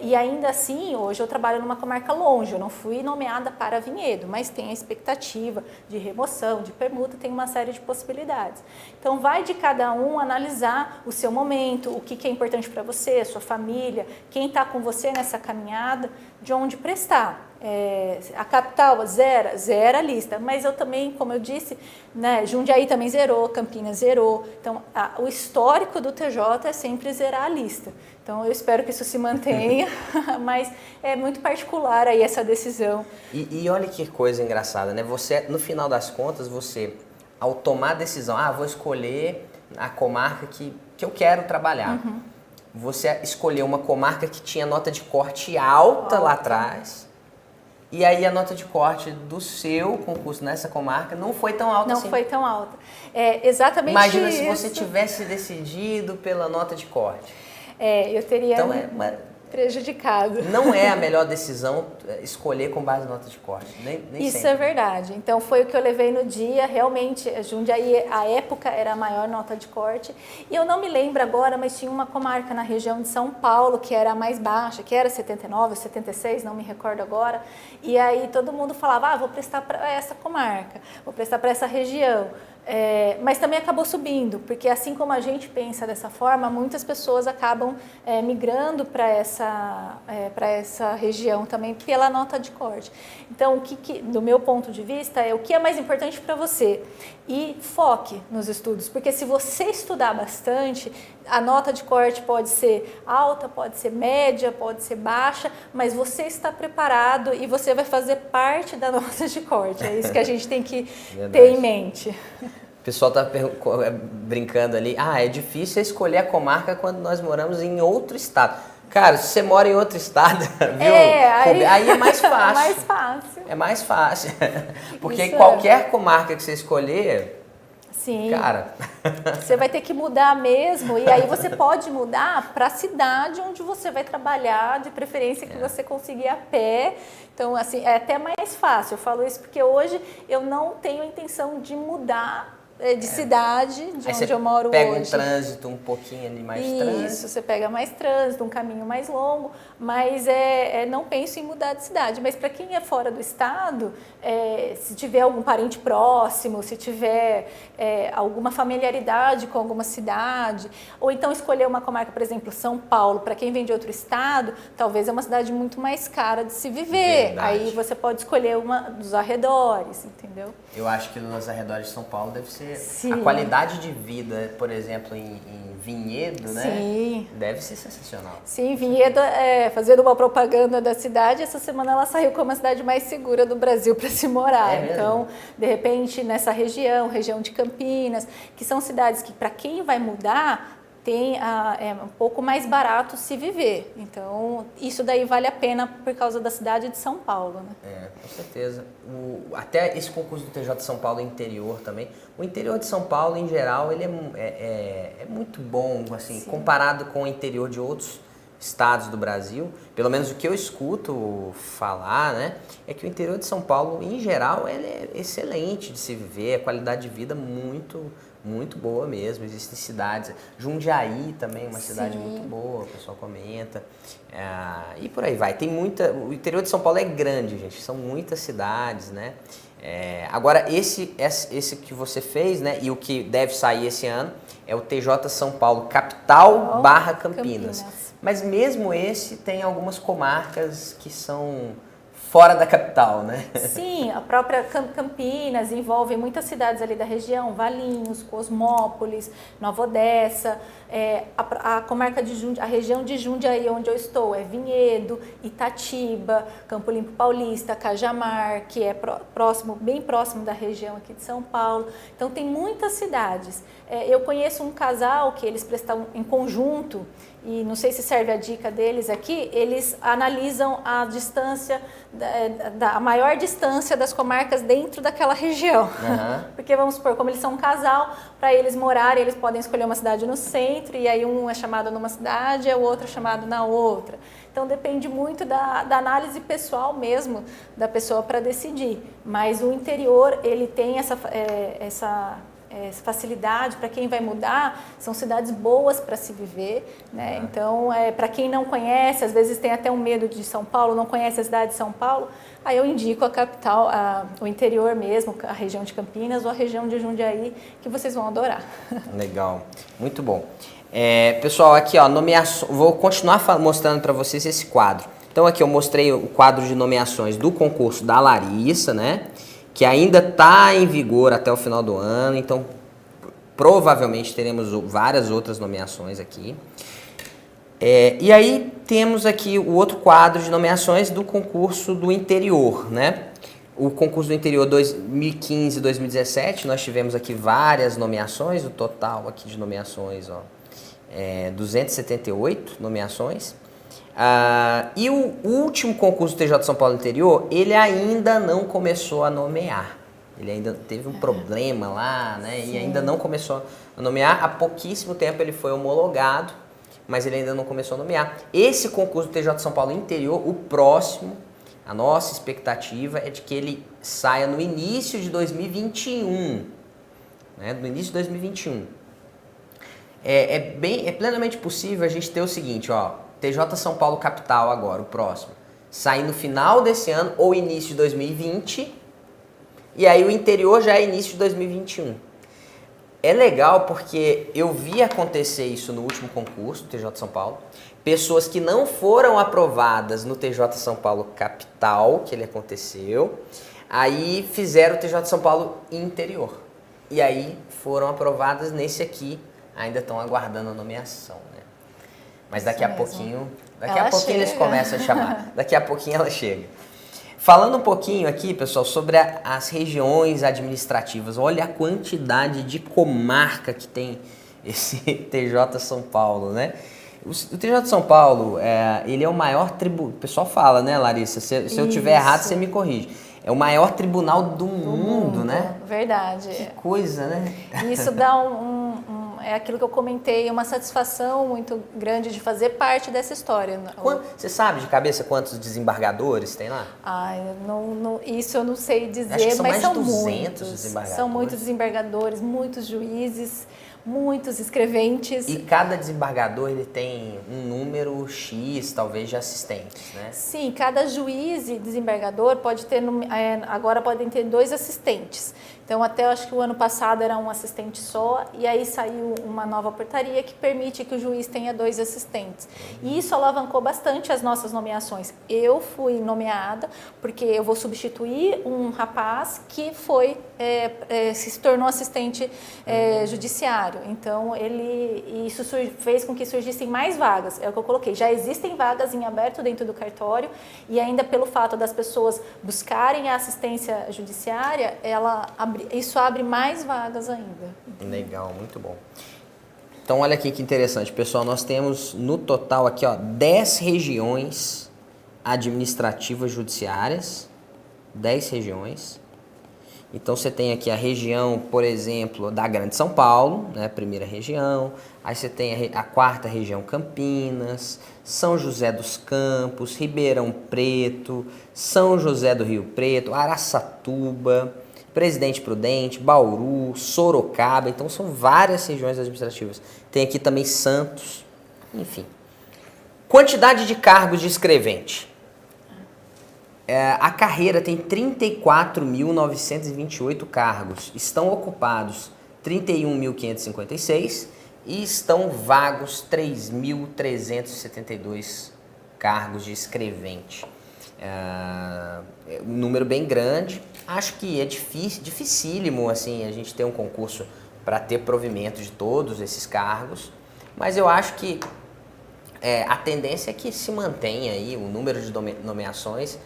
S2: E ainda assim, hoje eu trabalho numa comarca longe, eu não fui nomeada para Vinhedo, mas tem a expectativa de remoção, de permuta, tem uma série de possibilidades. Então vai de cada um analisar o seu momento, o que é importante para você, a sua família, quem está com você nessa caminhada, de onde prestar. A capital zera a lista, mas eu também, como eu disse, né, Jundiaí também zerou, Campinas zerou. Então o histórico do TJ é sempre zerar a lista. Então eu espero que isso se mantenha, mas é muito particular aí essa decisão.
S1: E olha que coisa engraçada, né? Você, no final das contas, você, ao tomar a decisão, vou escolher a comarca que eu quero trabalhar. Uhum. Você escolheu uma comarca que tinha nota de corte alta lá atrás. E aí a nota de corte do seu concurso nessa comarca não foi tão alta assim.
S2: Não foi tão alta. Exatamente.
S1: Imagina
S2: isso.
S1: Se você tivesse decidido pela nota de corte.
S2: Eu teria
S1: prejudicado. Não é a melhor decisão escolher com base em nota de corte, nem
S2: Isso
S1: sempre.
S2: É verdade. Então foi o que eu levei no dia, realmente, Jundiaí, a época era a maior nota de corte. E eu não me lembro agora, mas tinha uma comarca na região de São Paulo que era a mais baixa, que era 79, 76, não me recordo agora. E aí todo mundo falava, vou prestar para essa comarca, vou prestar para essa região. Mas também acabou subindo, porque assim como a gente pensa dessa forma, muitas pessoas acabam migrando para essa região também pela nota de corte. Então, do meu ponto de vista, o que é mais importante para você? E foque nos estudos, porque se você estudar bastante, a nota de corte pode ser alta, pode ser média, pode ser baixa, mas você está preparado e você vai fazer parte da nota de corte. É isso que a gente tem que ter em mente.
S1: O pessoal está brincando ali, é difícil escolher a comarca quando nós moramos em outro estado. Cara, se você mora em outro estado, viu? Aí é mais fácil.
S2: É mais fácil.
S1: É mais fácil. Porque qualquer comarca que você escolher,
S2: sim,
S1: cara,
S2: você vai ter que mudar mesmo. E aí você pode mudar para a cidade onde você vai trabalhar, de preferência que você conseguir a pé. Então, assim, é até mais fácil. Eu falo isso porque hoje eu não tenho a intenção de mudar de cidade, de
S1: aí
S2: onde eu moro hoje.
S1: Pega um trânsito um pouquinho ali mais trânsito.
S2: Isso, você pega mais trânsito, um caminho mais longo, mas não penso em mudar de cidade. Mas para quem é fora do estado, se tiver algum parente próximo, se tiver alguma familiaridade com alguma cidade, ou então escolher uma comarca, por exemplo, São Paulo, para quem vem de outro estado, talvez é uma cidade muito mais cara de se viver.
S1: Verdade.
S2: Aí você pode escolher uma dos arredores, entendeu?
S1: Eu acho que nos arredores de São Paulo deve ser...
S2: Sim.
S1: A qualidade de vida, por exemplo, em Vinhedo, né?
S2: Sim.
S1: Deve ser sensacional.
S2: Sim, Vinhedo, fazendo uma propaganda da cidade, essa semana ela saiu como a cidade mais segura do Brasil para se morar. Então, de repente, nessa região de Campinas, que são cidades que, para quem vai mudar, é um pouco mais barato se viver. Então, isso daí vale a pena por causa da cidade de São Paulo, né?
S1: Com certeza. Até esse concurso do TJ de São Paulo interior também. O interior de São Paulo, em geral, ele é muito bom, assim, sim, comparado com o interior de outros estados do Brasil. Pelo menos o que eu escuto falar, né, é que o interior de São Paulo, em geral, ele é excelente de se viver, a qualidade de vida muito boa mesmo. Existem cidades, Jundiaí também é uma cidade muito boa, o pessoal comenta, e por aí vai. O interior de São Paulo é grande, gente, são muitas cidades, né? Agora, esse que você fez, né, e o que deve sair esse ano, é o TJ São Paulo Capital / Campinas. Mas mesmo esse tem algumas comarcas que são fora da capital, né?
S2: Sim, a própria Campinas envolve muitas cidades ali da região, Valinhos, Cosmópolis, Nova Odessa, a comarca de Jundiaí, a região de Jundiaí onde eu estou é Vinhedo, Itatiba, Campo Limpo Paulista, Cajamar, que é bem próximo da região aqui de São Paulo. Então tem muitas cidades. Eu conheço um casal que eles prestam em conjunto, e não sei se serve a dica deles aqui, eles analisam a distância, a maior distância das comarcas dentro daquela região. Uhum. Porque vamos supor, como eles são um casal, para eles morarem, eles podem escolher uma cidade no centro, e aí um é chamado numa cidade e o outro é chamado na outra. Então depende muito da análise pessoal mesmo da pessoa para decidir. Mas o interior, ele tem essa facilidade para quem vai mudar, são cidades boas para se viver, né? Então, para quem não conhece, às vezes tem até um medo de São Paulo, não conhece a cidade de São Paulo, aí eu indico a capital, o interior mesmo, a região de Campinas ou a região de Jundiaí, que vocês vão adorar.
S1: Legal, muito bom. Pessoal, aqui ó, vou continuar mostrando para vocês esse quadro. Então aqui eu mostrei o quadro de nomeações do concurso da Larissa, né? Que ainda está em vigor até o final do ano, então provavelmente teremos várias outras nomeações aqui. E aí temos aqui o outro quadro de nomeações do concurso do interior, né? O concurso do interior 2015 e 2017, nós tivemos aqui várias nomeações, o total aqui de nomeações, ó, 278 nomeações. E o último concurso do TJ São Paulo Interior, ele ainda não começou a nomear. Ele ainda teve um problema lá, né? Sim. E ainda não começou a nomear. Há pouquíssimo tempo ele foi homologado, mas ele ainda não começou a nomear. Esse concurso do TJ São Paulo Interior, o próximo, a nossa expectativa é de que ele saia no início de 2021. Né? No início de 2021. É plenamente possível a gente ter o seguinte, ó. TJ São Paulo Capital agora, o próximo, sai no final desse ano ou início de 2020, e aí o interior já é início de 2021. É legal porque eu vi acontecer isso no último concurso do TJ São Paulo, pessoas que não foram aprovadas no TJ São Paulo Capital, que ele aconteceu, aí fizeram o TJ São Paulo Interior, e aí foram aprovadas nesse aqui, ainda estão aguardando a nomeação. Mas daqui a pouquinho eles começam a chamar. Daqui a pouquinho ela chega. Falando um pouquinho aqui, pessoal, sobre as regiões administrativas. Olha a quantidade de comarca que tem esse TJ São Paulo, né? O TJ São Paulo, ele é o maior tribunal... O pessoal fala, né, Larissa? Se eu tiver errado, você me corrige. É o maior tribunal do mundo, né?
S2: Verdade.
S1: Que coisa, né?
S2: Isso dá é aquilo que eu comentei, uma satisfação muito grande de fazer parte dessa história.
S1: Você sabe de cabeça quantos desembargadores tem lá?
S2: Isso eu não sei dizer,
S1: acho que são
S2: mas
S1: mais
S2: são
S1: de 200
S2: muitos.
S1: Desembargadores.
S2: São muitos desembargadores, muitos juízes, muitos escreventes.
S1: E cada desembargador ele tem um número X, talvez, de assistentes, né?
S2: Sim, cada juiz e desembargador pode ter, agora podem ter 2 assistentes. Então, até acho que o ano passado era um assistente só, e aí saiu uma nova portaria que permite que o juiz tenha 2 assistentes. E isso alavancou bastante as nossas nomeações. Eu fui nomeada porque eu vou substituir um rapaz que se tornou assistente judiciário. Então, isso fez com que surgissem mais vagas. É o que eu coloquei. Já existem vagas em aberto dentro do cartório, e ainda pelo fato das pessoas buscarem a assistência judiciária, isso abre mais vagas ainda.
S1: Legal, muito bom. Então, olha aqui que interessante, pessoal. Nós temos no total aqui, ó, 10 regiões administrativas judiciárias. 10 regiões. Então, você tem aqui a região, por exemplo, da Grande São Paulo, né, primeira região. Aí você tem a quarta região, Campinas, São José dos Campos, Ribeirão Preto, São José do Rio Preto, Araçatuba, Presidente Prudente, Bauru, Sorocaba. Então, são várias regiões administrativas. Tem aqui também Santos, enfim. Quantidade de cargos de escrevente. A carreira tem 34.928 cargos. Estão ocupados 31.556 e estão vagos 3.372 cargos de escrevente. Um número bem grande. Acho que é dificílimo assim, a gente ter um concurso para ter provimento de todos esses cargos, mas eu acho que a tendência é que se mantenha aí o número de nomeações.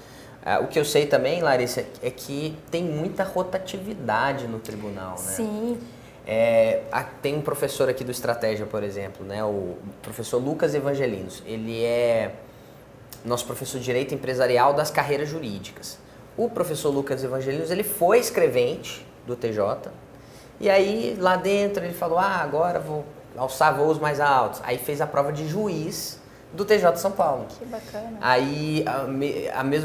S1: O que eu sei também, Larissa, é que tem muita rotatividade no tribunal, né?
S2: Sim.
S1: Tem um professor aqui do Estratégia, por exemplo, né? O professor Lucas Evangelinos. Ele é nosso professor de Direito Empresarial das carreiras jurídicas. O professor Lucas Evangelinos, ele foi escrevente do TJ, e aí lá dentro ele falou, agora vou alçar voos mais altos. Aí fez a prova de juiz do TJ de São Paulo.
S2: Que bacana.
S1: Aí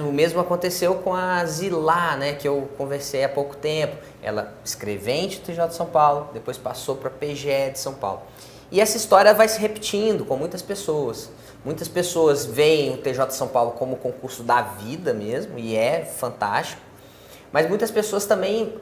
S1: o mesmo aconteceu com a Zilá, né, que eu conversei há pouco tempo. Ela escrevente do TJ de São Paulo, depois passou para a PGE de São Paulo. E essa história vai se repetindo com muitas pessoas. Muitas pessoas veem o TJ de São Paulo como o concurso da vida mesmo, e é fantástico. Mas muitas pessoas também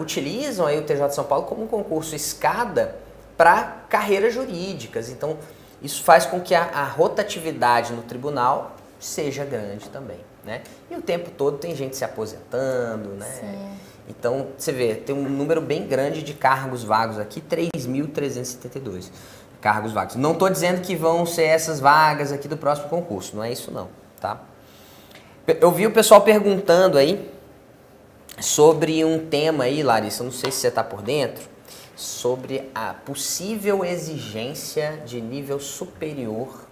S1: utilizam aí o TJ de São Paulo como um concurso escada para carreiras jurídicas. Então, isso faz com que a rotatividade no tribunal seja grande também, né? E o tempo todo tem gente se aposentando, né?
S2: Sim.
S1: Então, você vê, tem um número bem grande de cargos vagos aqui, 3.372 cargos vagos. Não estou dizendo que vão ser essas vagas aqui do próximo concurso, não é isso não, tá? Eu vi o pessoal perguntando aí sobre um tema aí, Larissa, não sei se você está por dentro, sobre a possível exigência de nível superior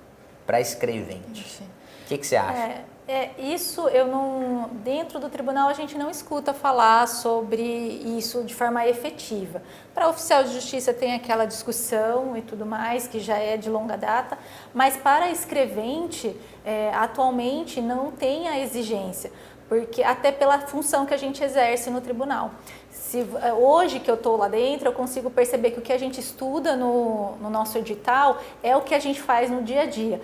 S1: para escrevente. O que você acha?
S2: Isso eu não, dentro do tribunal a gente não escuta falar sobre isso de forma efetiva. Para oficial de justiça tem aquela discussão e tudo mais, que já é de longa data, mas para escrevente, atualmente não tem a exigência, porque até pela função que a gente exerce no tribunal. Hoje que eu estou lá dentro, eu consigo perceber que o que a gente estuda no nosso edital é o que a gente faz no dia a dia.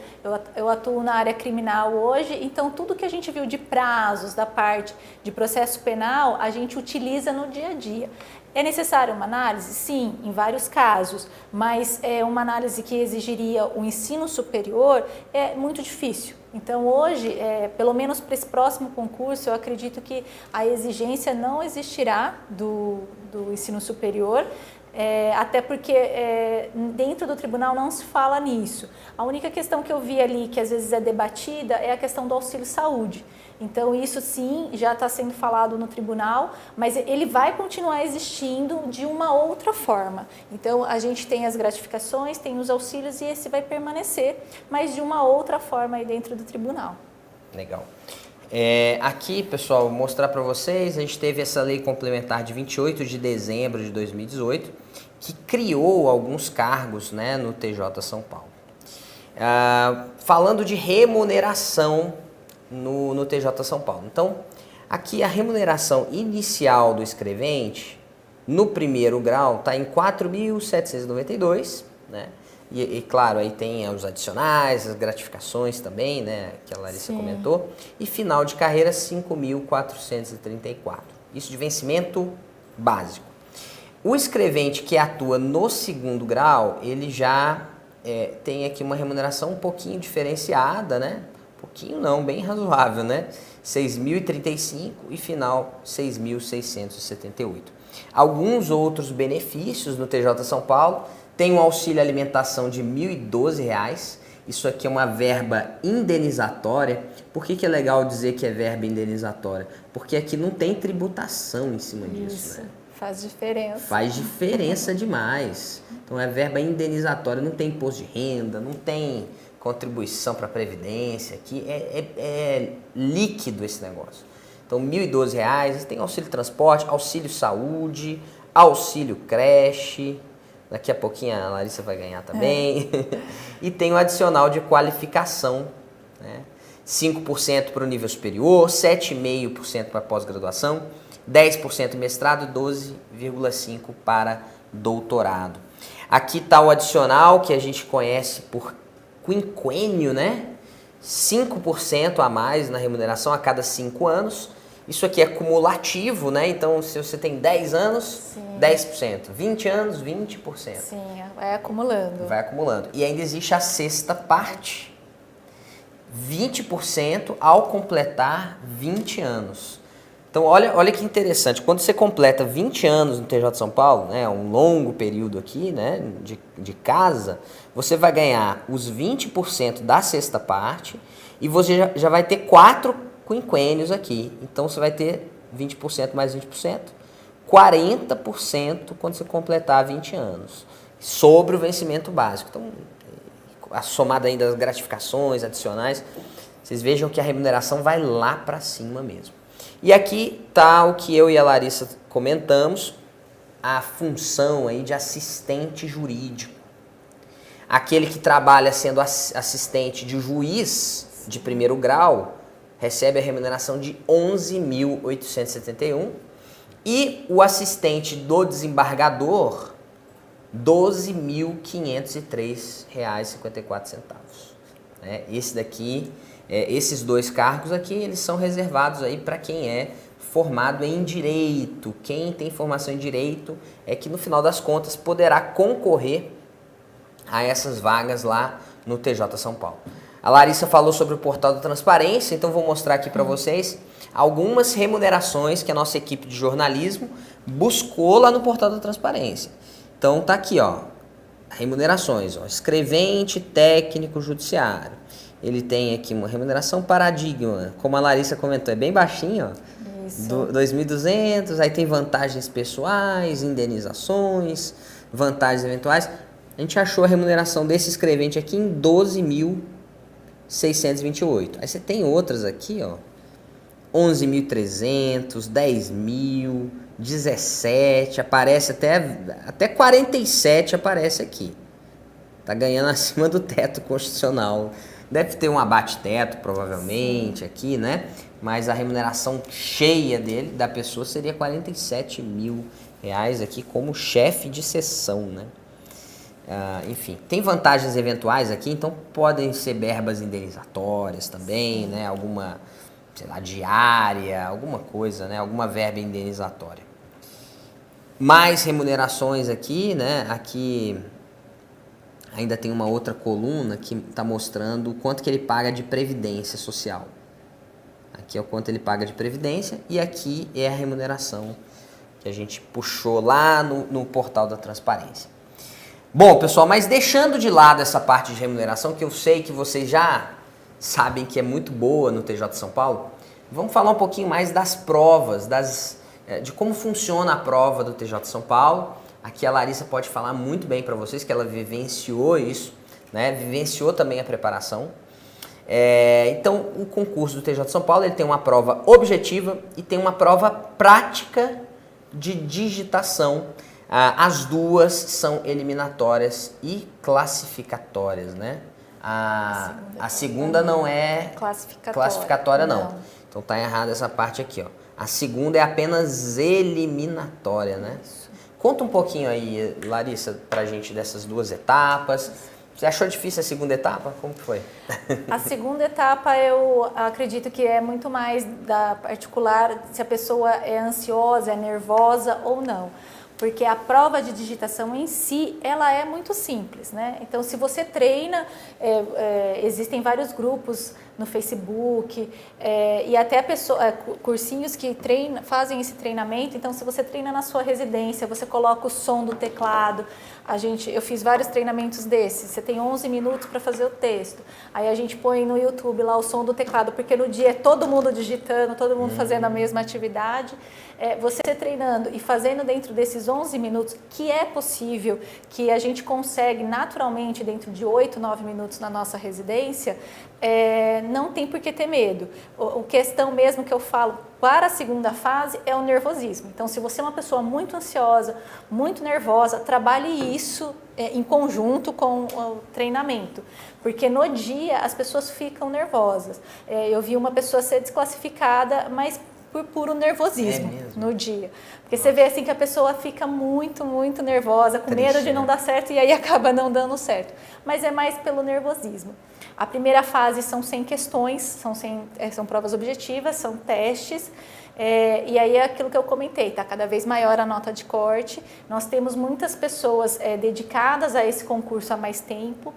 S2: Eu atuo na área criminal hoje, então tudo que a gente viu de prazos, da parte de processo penal, a gente utiliza no dia a dia. É necessária uma análise? Sim, em vários casos, mas uma análise que exigiria o ensino superior é muito difícil. Então hoje, pelo menos para esse próximo concurso, eu acredito que a exigência não existirá do ensino superior, até porque dentro do tribunal não se fala nisso. A única questão que eu vi ali, que às vezes é debatida, é a questão do auxílio saúde. Então isso sim já está sendo falado no tribunal, mas ele vai continuar existindo de uma outra forma. Então a gente tem as gratificações, tem os auxílios e esse vai permanecer, mas de uma outra forma aí dentro do tribunal.
S1: Legal. Aqui, pessoal, vou mostrar para vocês, a gente teve essa lei complementar de 28 de dezembro de 2018, que criou alguns cargos, né, no TJ São Paulo. Falando de remuneração no TJ São Paulo. Então, aqui a remuneração inicial do escrevente, no primeiro grau, está em R$ 4.792, né? E claro, aí tem os adicionais, as gratificações também, né, que a Larissa comentou. E final de carreira, 5.434. Isso de vencimento básico. O escrevente que atua no segundo grau, ele já tem aqui uma remuneração um pouquinho diferenciada, né? Pouquinho não, bem razoável, né? 6.035 e final 6.678. Alguns outros benefícios no TJ São Paulo. Tem um auxílio alimentação de R$ 1.012. Isso aqui é uma verba indenizatória. Por que é legal dizer que é verba indenizatória? Porque aqui não tem tributação em cima disso, né?
S2: Faz diferença.
S1: Faz diferença demais. Então é verba indenizatória, não tem imposto de renda, não tem contribuição para a Previdência. Aqui é líquido esse negócio. Então R$ 1.012, tem auxílio transporte, auxílio saúde, auxílio creche. Daqui a pouquinho a Larissa vai ganhar também. E tem o adicional de qualificação, né? 5% para o nível superior, 7,5% para pós-graduação, 10% mestrado, 12,5% para doutorado. Aqui está o adicional que a gente conhece por quinquênio, né? 5% a mais na remuneração a cada 5 anos. Isso aqui é cumulativo, né? Então, se você tem 10 anos, sim, 10%. 20 anos, 20%.
S2: Sim, vai acumulando.
S1: Vai acumulando. E ainda existe a sexta parte, 20% ao completar 20 anos. Então, olha que interessante. Quando você completa 20 anos no TJ São Paulo, né, um longo período aqui, né, de casa, você vai ganhar os 20% da sexta parte e você já vai ter 4 quinquênios aqui. Então, você vai ter 20% mais 20%, 40% quando você completar 20 anos, sobre o vencimento básico. Então, a somada ainda das gratificações adicionais, vocês vejam que a remuneração vai lá para cima mesmo. E aqui está o que eu e a Larissa comentamos, a função aí de assistente jurídico. Aquele que trabalha sendo assistente de juiz de primeiro grau recebe a remuneração de R$ 11.871 e o assistente do desembargador R$ 12.503,54. Esse daqui, esses dois cargos aqui, eles são reservados aí para quem é formado em direito. Quem tem formação em direito é que no final das contas poderá concorrer a essas vagas lá no TJ São Paulo. A Larissa falou sobre o portal da transparência, então vou mostrar aqui para vocês algumas remunerações que a nossa equipe de jornalismo buscou lá no portal da transparência. Então tá aqui, ó, remunerações, ó, escrevente técnico judiciário. Ele tem aqui uma remuneração paradigma, como a Larissa comentou, é bem baixinho, ó.
S2: Isso.
S1: 2.200, aí tem vantagens pessoais, indenizações, vantagens eventuais. A gente achou a remuneração desse escrevente aqui em 12.628. Aí você tem outras aqui, ó, 11.300, 10.000, 17, aparece até 47 aparece aqui. Tá ganhando acima do teto constitucional. Deve ter um abate-teto, provavelmente, aqui, né? Mas a remuneração cheia dele, da pessoa, seria R$ 47.000 aqui como chefe de seção, né? Enfim, tem vantagens eventuais aqui, então podem ser verbas indenizatórias também, né? Alguma, sei lá, diária, alguma coisa, né? Alguma verba indenizatória. Mais remunerações aqui, né? Aqui ainda tem uma outra coluna que está mostrando o quanto que ele paga de previdência social. Aqui é o quanto ele paga de previdência e aqui é a remuneração que a gente puxou lá no portal da transparência. Bom, pessoal, mas deixando de lado essa parte de remuneração, que eu sei que vocês já sabem que é muito boa no TJ São Paulo, vamos falar um pouquinho mais das provas, de como funciona a prova do TJ São Paulo. Aqui a Larissa pode falar muito bem para vocês, que ela vivenciou isso, né? Vivenciou também a preparação. Então, o concurso do TJ São Paulo ele tem uma prova objetiva e tem uma prova prática de digitação. As duas são eliminatórias e classificatórias, né? A segunda não é classificatória não. Então tá errado essa parte aqui, ó. A segunda é apenas eliminatória, né? Isso. Conta um pouquinho aí, Larissa, pra gente dessas duas etapas. Você achou difícil a segunda etapa? Como que foi?
S2: A segunda etapa eu acredito que é muito mais da particular, se a pessoa é ansiosa, é nervosa ou não. Porque a prova de digitação em si, ela é muito simples, né? Então, se você treina, existem vários grupos no Facebook e até cursinhos que fazem esse treinamento. Então, se você treina na sua residência, você coloca o som do teclado. Eu fiz vários treinamentos desses. Você tem 11 minutos para fazer o texto. Aí a gente põe no YouTube lá o som do teclado, porque no dia é todo mundo digitando, todo mundo fazendo a mesma atividade. Você treinando e fazendo dentro desses 11 minutos, que é possível, que a gente consegue naturalmente dentro de 8, 9 minutos na nossa residência, não tem por que ter medo. A questão mesmo que eu falo para a segunda fase é o nervosismo. Então, se você é uma pessoa muito ansiosa, muito nervosa, trabalhe isso em conjunto com o treinamento. Porque no dia as pessoas ficam nervosas. Eu vi uma pessoa ser desclassificada, mas por puro nervosismo no dia. Porque você vê assim que a pessoa fica muito, muito nervosa, com medo de não dar certo e aí acaba não dando certo. Mas é mais pelo nervosismo. A primeira fase são 100 questões, são provas objetivas, são testes. E aí é aquilo que eu comentei, está cada vez maior a nota de corte. Nós temos muitas pessoas dedicadas a esse concurso há mais tempo.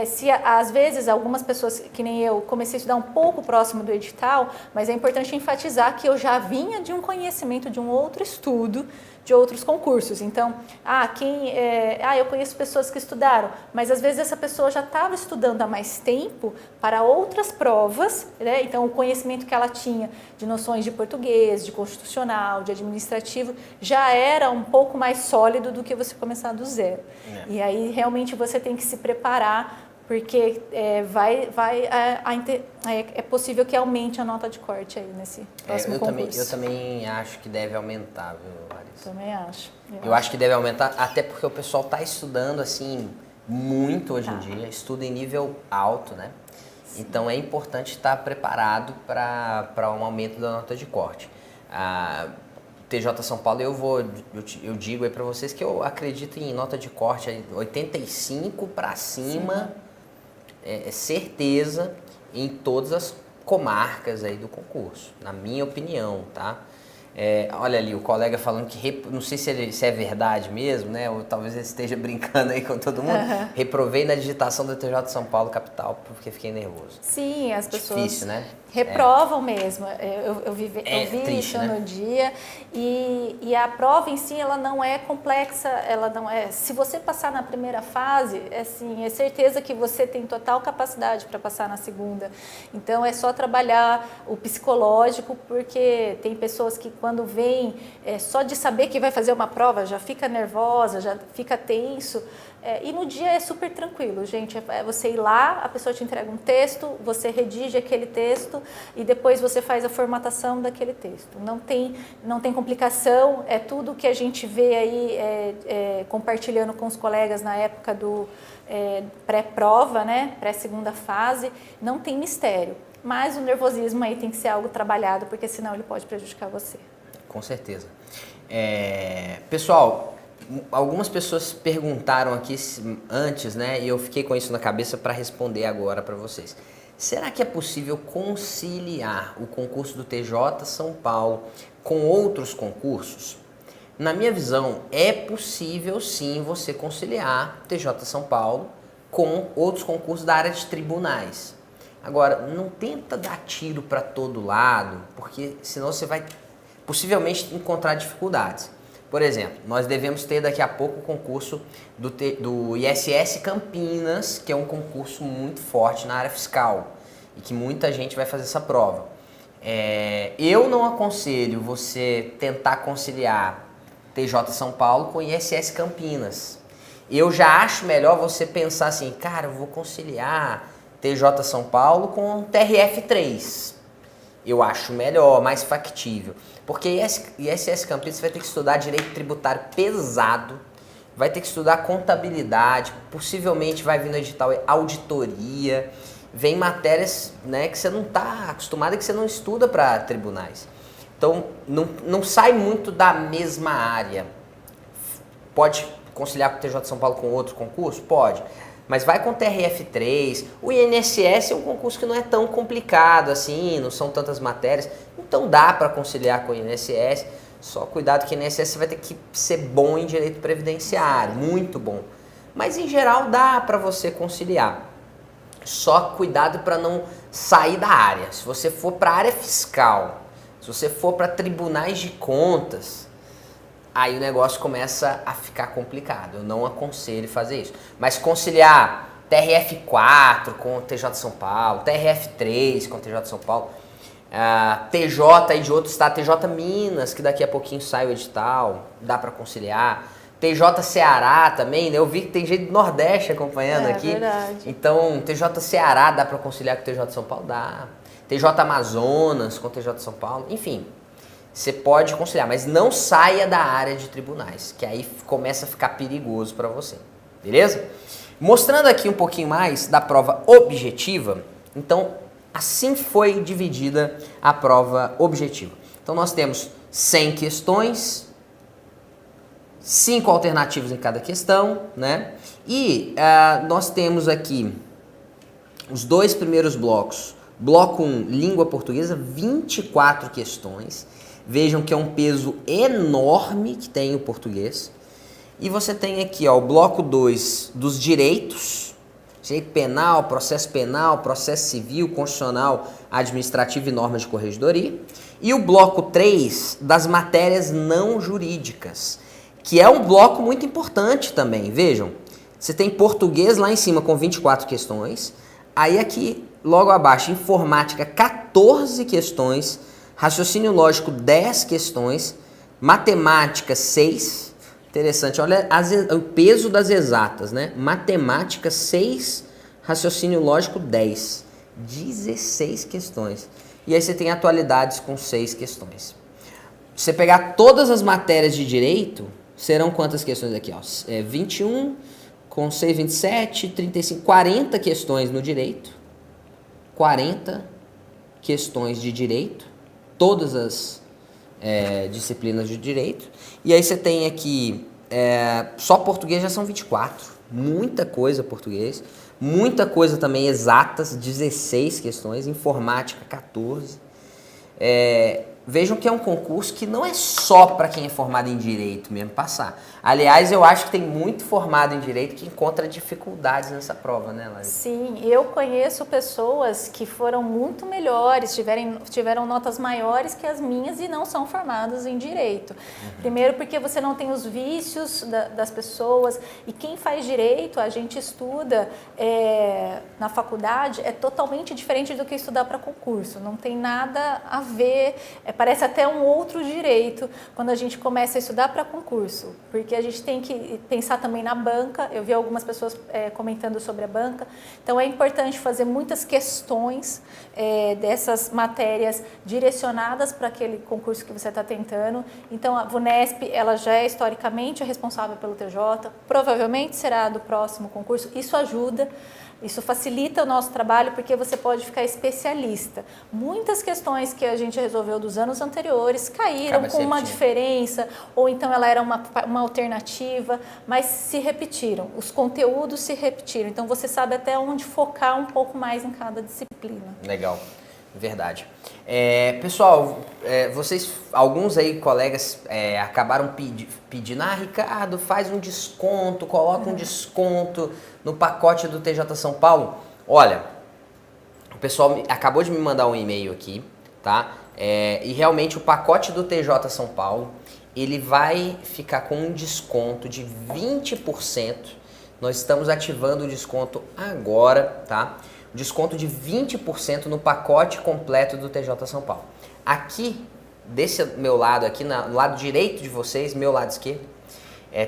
S2: Se às vezes algumas pessoas, que nem eu, comecei a estudar um pouco próximo do edital, mas é importante enfatizar que eu já vinha de um conhecimento de um outro estudo, de outros concursos. Então, eu conheço pessoas que estudaram, mas às vezes essa pessoa já estava estudando há mais tempo para outras provas, né? Então o conhecimento que ela tinha de noções de português, de constitucional, de administrativo, já era um pouco mais sólido do que você começar do zero. E aí realmente você tem que se preparar, porque é possível que aumente a nota de corte aí nesse próximo concurso.
S1: Eu também acho que deve aumentar, viu, Larissa?
S2: Também acho.
S1: Eu acho que deve aumentar, até porque o pessoal está estudando assim muito hoje em dia, estuda em nível alto, né? Sim. Então é importante estar preparado para um aumento da nota de corte. TJ São Paulo, eu digo aí para vocês que eu acredito em nota de corte aí, 85 para cima. Sim. Certeza em todas as comarcas aí do concurso, na minha opinião, tá? Olha ali, o colega falando que, não sei se é verdade mesmo, né? Ou talvez ele esteja brincando aí com todo mundo. Reprovei na digitação do TJ de São Paulo, capital, porque fiquei nervoso.
S2: Sim, as pessoas
S1: difícil, né?
S2: Reprovam mesmo. Eu vi
S1: triste,
S2: isso,
S1: né?
S2: No dia. E a prova em si, ela não é complexa, ela não é... Se você passar na primeira fase, é certeza que você tem total capacidade para passar na segunda. Então, é só trabalhar o psicológico, porque tem pessoas que quando vem, só de saber que vai fazer uma prova, já fica nervosa, já fica tenso. E no dia é super tranquilo, gente. É você ir lá, a pessoa te entrega um texto, você redige aquele texto e depois você faz a formatação daquele texto. Não tem complicação, é tudo que a gente vê aí compartilhando com os colegas na época do pré-prova, né? Pré-segunda fase, não tem mistério. Mas o nervosismo aí tem que ser algo trabalhado, porque senão ele pode prejudicar você.
S1: Com certeza. Pessoal, algumas pessoas perguntaram aqui antes, né? E eu fiquei com isso na cabeça para responder agora para vocês. Será que é possível conciliar o concurso do TJ São Paulo com outros concursos? Na minha visão, é possível sim você conciliar TJ São Paulo com outros concursos da área de tribunais. Agora, não tenta dar tiro para todo lado, porque senão você vai possivelmente encontrar dificuldades. Por exemplo, nós devemos ter daqui a pouco o concurso do ISS Campinas, que é um concurso muito forte na área fiscal e que muita gente vai fazer essa prova. Eu não aconselho você tentar conciliar TJ São Paulo com ISS Campinas. Eu já acho melhor você pensar assim, cara, eu vou conciliar TJ São Paulo com TRF3. Eu acho melhor, mais factível. Porque ISS Campinas você vai ter que estudar direito tributário pesado, vai ter que estudar contabilidade, possivelmente vai vir no edital auditoria, vem matérias, né, que você não está acostumado, que você não estuda para tribunais. Então, não sai muito da mesma área. Pode conciliar com o TJ São Paulo com outro concurso? Pode. Mas vai com o TRF3, o INSS é um concurso que não é tão complicado assim, não são tantas matérias, então dá para conciliar com o INSS, só cuidado que o INSS você vai ter que ser bom em direito previdenciário, muito bom. Mas em geral dá para você conciliar, só cuidado para não sair da área. Se você for para a área fiscal, se você for para tribunais de contas, aí o negócio começa a ficar complicado. Eu não aconselho fazer isso. Mas conciliar TRF4 com o TJ São Paulo, TRF3 com o TJ São Paulo, TJ aí de outro estado, TJ Minas, que daqui a pouquinho sai o edital, dá para conciliar. TJ Ceará também, né? Eu vi que tem gente do Nordeste acompanhando aqui.
S2: Verdade.
S1: Então, TJ Ceará dá para conciliar com o TJ São Paulo? Dá. TJ Amazonas com o TJ São Paulo, enfim. Você pode conciliar, mas não saia da área de tribunais, que aí começa a ficar perigoso para você, beleza? Mostrando aqui um pouquinho mais da prova objetiva, então assim foi dividida a prova objetiva. Então nós temos 100 questões, 5 alternativas em cada questão, né? E nós temos aqui os dois primeiros blocos. Bloco 1, língua portuguesa, 24 questões. Vejam que é um peso enorme que tem o português. E você tem aqui, ó, o bloco 2 dos direitos, direito penal, processo civil, constitucional, administrativo e normas de corregedoria. E o bloco 3 das matérias não jurídicas, que é um bloco muito importante também. Vejam, você tem português lá em cima com 24 questões, aí aqui logo abaixo informática 14 questões, raciocínio lógico 10 questões, matemática 6, interessante, olha o peso das exatas, né? Matemática 6, raciocínio lógico 10, 16 questões. E aí você tem atualidades com 6 questões. Se você pegar todas as matérias de direito, serão quantas questões aqui? Ó? 21 com 6, 27, 35, 40 questões no direito. 40 questões de direito, todas as disciplinas de direito. E aí você tem aqui, só português já são 24, muita coisa português, muita coisa também exatas, 16 questões, informática 14. Vejam que é um concurso que não é só para quem é formado em direito mesmo passar. Aliás, eu acho que tem muito formado em direito que encontra dificuldades nessa prova, né, Larissa?
S2: Sim, eu conheço pessoas que foram muito melhores, tiveram notas maiores que as minhas e não são formadas em direito. Primeiro porque você não tem os vícios das pessoas, e quem faz direito, a gente estuda na faculdade, é totalmente diferente do que estudar para concurso. Não tem nada a ver, parece até um outro direito quando a gente começa a estudar para concurso, porque a gente tem que pensar também na banca. Eu vi algumas pessoas comentando sobre a banca, então é importante fazer muitas questões dessas matérias direcionadas para aquele concurso que você está tentando. Então a VUNESP, ela já é historicamente responsável pelo TJ, provavelmente será do próximo concurso. Isso ajuda. Isso facilita o nosso trabalho porque você pode ficar especialista. Muitas questões que a gente resolveu dos anos anteriores caíram com uma diferença, ou então ela era uma alternativa, mas se repetiram, os conteúdos se repetiram. Então você sabe até onde focar um pouco mais em cada disciplina.
S1: Legal, verdade. Pessoal, vocês, alguns aí colegas acabaram pedindo, Ricardo, faz um desconto, coloca um desconto no pacote do TJ São Paulo. Olha, o pessoal acabou de me mandar um e-mail aqui, tá? E realmente o pacote do TJ São Paulo, ele vai ficar com um desconto de 20%. Nós estamos ativando o desconto agora, tá? Desconto de 20% no pacote completo do TJ São Paulo. Aqui, desse meu lado aqui, no lado direito de vocês, meu lado esquerdo,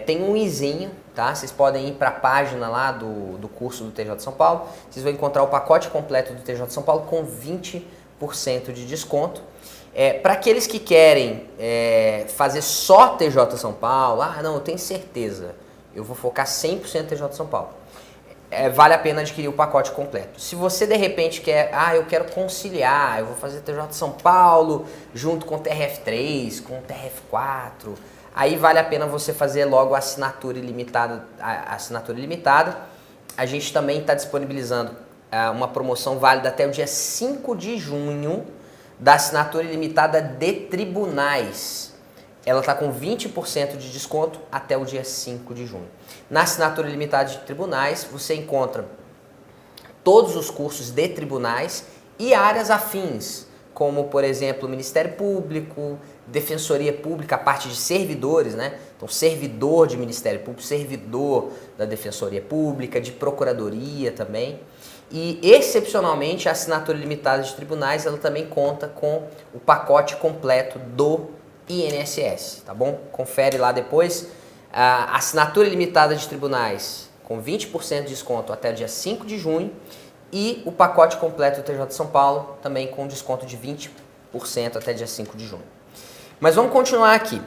S1: tem um izinho, tá? Vocês podem ir para a página lá do curso do TJ São Paulo. Vocês vão encontrar o pacote completo do TJ São Paulo com 20% de desconto. Para aqueles que querem fazer só TJ São Paulo, não, eu tenho certeza, eu vou focar 100% no TJ São Paulo. Vale a pena adquirir o pacote completo. Se você de repente quer, eu quero conciliar, eu vou fazer TJ São Paulo junto com o TRF3, com o TRF4, aí vale a pena você fazer logo a assinatura ilimitada. A gente também está disponibilizando uma promoção válida até o dia 5 de junho da assinatura ilimitada de tribunais. Ela está com 20% de desconto até o dia 5 de junho. Na assinatura ilimitada de tribunais, você encontra todos os cursos de tribunais e áreas afins, como, por exemplo, Ministério Público, Defensoria Pública, a parte de servidores, né? Então, servidor de Ministério Público, servidor da Defensoria Pública, de Procuradoria também. E, excepcionalmente, a assinatura ilimitada de tribunais, ela também conta com o pacote completo do INSS, tá bom? Confere lá depois. A assinatura ilimitada de tribunais com 20% de desconto até o dia 5 de junho e o pacote completo do TJ São Paulo também com desconto de 20% até dia 5 de junho. Mas vamos continuar aqui.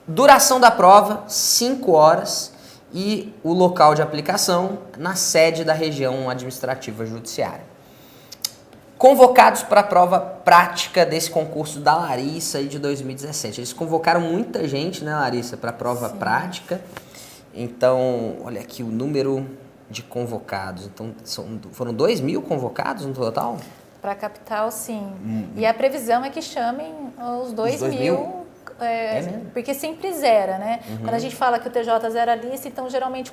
S1: Duração da prova, 5 horas e o local de aplicação na sede da região administrativa judiciária. Convocados para a prova prática desse concurso da Larissa aí de 2017. Eles convocaram muita gente, né, Larissa, para a prova prática. Então, olha aqui o número de convocados. Então, foram 2.000 convocados no total?
S2: Para a capital, sim. E a previsão é que chamem os 2.000, porque sempre zera, né? Quando a gente fala que o TJ zera a lista, então geralmente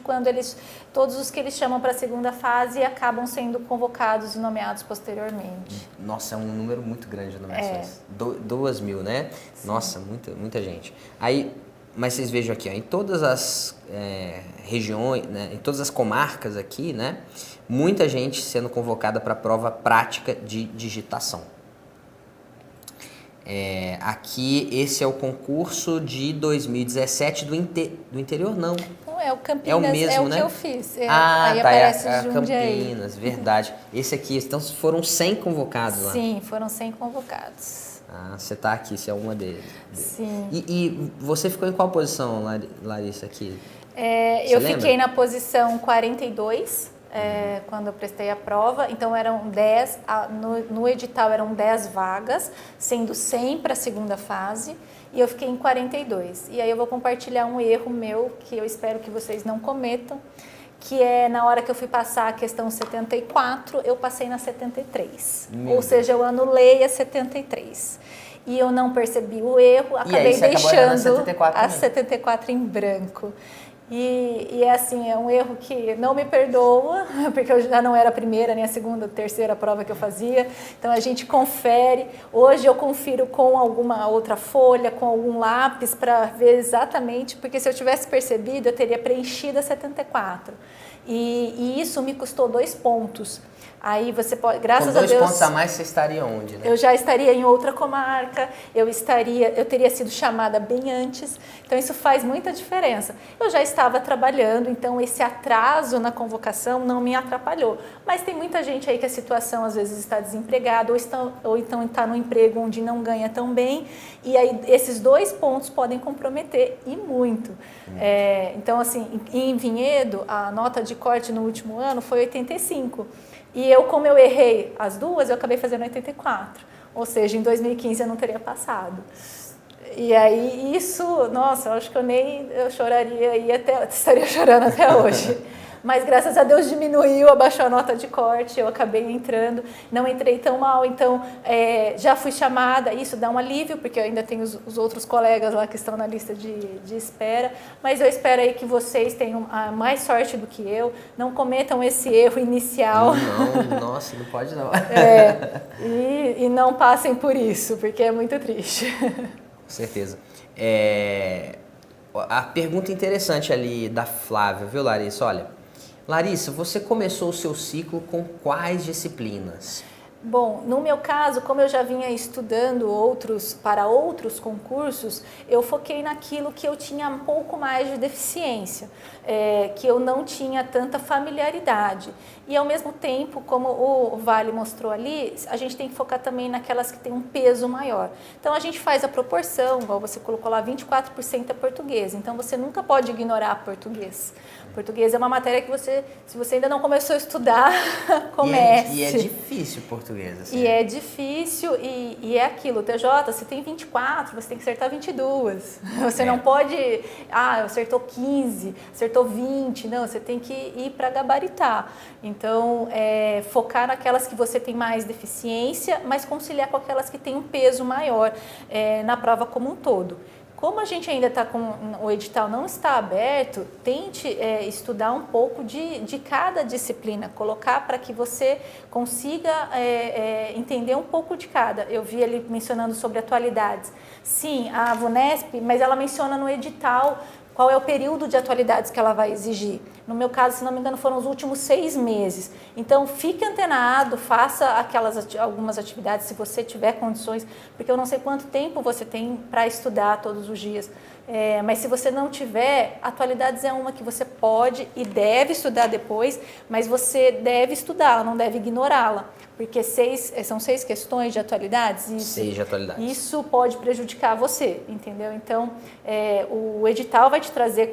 S2: todos os que eles chamam para a segunda fase acabam sendo convocados e nomeados posteriormente.
S1: Nossa, é um número muito grande de nomeações. 2.000, né? Sim. Nossa, muita gente. Aí, mas vocês vejam aqui, ó, em todas as regiões, né, em todas as comarcas aqui, né? Muita gente sendo convocada para a prova prática de digitação. Aqui, esse é o concurso de 2017 do interior, não.
S2: Não é o Campinas,
S1: é o mesmo, né?
S2: Que eu fiz.
S1: Aí
S2: tá, aparece
S1: a
S2: Jundiaí.
S1: Campinas, verdade. Esse aqui, então foram 100 convocados lá.
S2: Sim, foram 100 convocados.
S1: Você tá aqui, você é uma deles.
S2: Sim.
S1: E você ficou em qual posição, Larissa, aqui?
S2: Eu fiquei na posição 42. Quando eu prestei a prova, então eram 10, no edital eram 10 vagas, sendo 100 para a segunda fase, e eu fiquei em 42. E aí eu vou compartilhar um erro meu, que eu espero que vocês não cometam, que é na hora que eu fui passar a questão 74, eu passei na 73. Ou seja, eu anulei a 73. E eu não percebi o erro, acabei deixando a 74 em branco. E é assim, é um erro que não me perdoa, porque eu já não era a primeira, nem a segunda, a terceira prova que eu fazia. Então a gente confere. Hoje eu confiro com alguma outra folha, com algum lápis, para ver exatamente, porque se eu tivesse percebido, eu teria preenchido a 74. E isso me custou 2 pontos. Aí você pode, graças a Deus...
S1: Com 2 pontos a mais, você estaria onde, né?
S2: Eu já estaria em outra comarca, eu teria sido chamada bem antes, então isso faz muita diferença. Eu já estava trabalhando, então esse atraso na convocação não me atrapalhou. Mas tem muita gente aí que a situação às vezes está desempregada ou então está no emprego onde não ganha tão bem, e aí esses 2 pontos podem comprometer, e muito. Então assim, em Vinhedo, a nota de corte no último ano foi 85. E como eu errei as duas, eu acabei fazendo 84. Ou seja, em 2015 eu não teria passado. E aí isso, nossa, eu acho que eu choraria e estaria chorando até hoje. Mas graças a Deus diminuiu, abaixou a nota de corte, eu acabei entrando, não entrei tão mal, então já fui chamada, isso dá um alívio, porque eu ainda tenho os outros colegas lá que estão na lista de espera, mas eu espero aí que vocês tenham mais sorte do que eu, não cometam esse erro inicial.
S1: Não, nossa, não pode não.
S2: E não passem por isso, porque é muito triste.
S1: Com certeza. A pergunta interessante ali da Flávia, viu, Larissa? Olha, Larissa, você começou o seu ciclo com quais disciplinas?
S2: Bom, no meu caso, como eu já vinha estudando para outros concursos, eu foquei naquilo que eu tinha um pouco mais de deficiência, que eu não tinha tanta familiaridade. E ao mesmo tempo, como o Vale mostrou ali, a gente tem que focar também naquelas que têm um peso maior. Então a gente faz a proporção, igual você colocou lá, 24% é português. Então você nunca pode ignorar português. Português é uma matéria que se você ainda não começou a estudar, comece.
S1: E é difícil português. Assim.
S2: E é difícil, e é aquilo, TJ, você tem 24, você tem que acertar 22. Você não pode, acertou 15, acertou 20, não, você tem que ir para gabaritar. Então, focar naquelas que você tem mais deficiência, mas conciliar com aquelas que têm um peso maior na prova como um todo. Como a gente ainda está com o edital não está aberto, tente estudar um pouco de cada disciplina, colocar para que você consiga entender um pouco de cada. Eu vi ele mencionando sobre atualidades. Sim, a VUNESP, mas ela menciona no edital qual é o período de atualidades que ela vai exigir. No meu caso, se não me engano, foram os últimos 6 meses. Então, fique antenado, faça algumas atividades, se você tiver condições, porque eu não sei quanto tempo você tem para estudar todos os dias. Mas se você não tiver, atualidades é uma que você pode e deve estudar depois, mas você deve estudá-la, não deve ignorá-la. Porque são 6 questões de atualidades.
S1: 6 de atualidades.
S2: Isso pode prejudicar você, entendeu? Então, o edital vai te trazer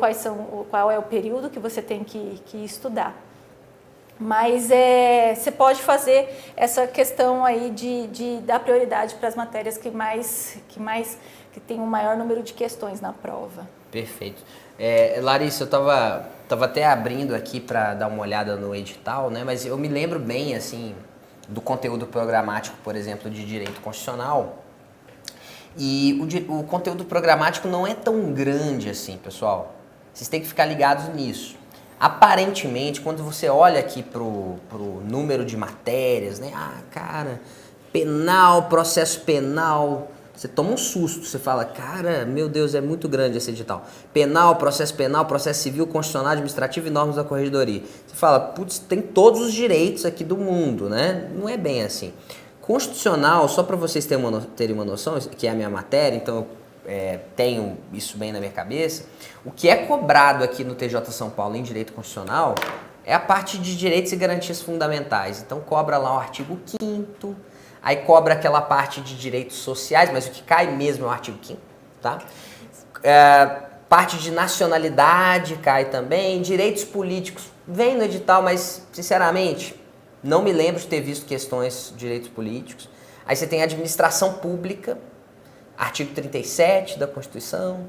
S2: qual é o período que você tem que estudar. Mas você pode fazer essa questão aí de dar prioridade para as matérias que tem um maior número de questões na prova.
S1: Perfeito. Larissa, eu tava até abrindo aqui para dar uma olhada no edital, né? Mas eu me lembro bem, assim, do conteúdo programático, por exemplo, de direito constitucional. E o conteúdo programático não é tão grande assim, pessoal. Vocês têm que ficar ligados nisso. Aparentemente, quando você olha aqui pro número de matérias, né? Ah, cara, penal, processo penal, você toma um susto. Você fala, cara, meu Deus, é muito grande esse edital. Penal, processo civil, constitucional, administrativo e normas da corregedoria. Você fala, putz, tem todos os direitos aqui do mundo, né? Não é bem assim. Constitucional, só para vocês terem uma noção, que é a minha matéria, então eu tenho isso bem na minha cabeça, o que é cobrado aqui no TJ São Paulo em direito constitucional é a parte de direitos e garantias fundamentais. Então cobra lá o artigo 5º, aí cobra aquela parte de direitos sociais, mas o que cai mesmo é o artigo 5º, tá? Parte de nacionalidade cai também, direitos políticos vem no edital, mas sinceramente não me lembro de ter visto questões de direitos políticos. Aí você tem administração pública, artigo 37 da Constituição,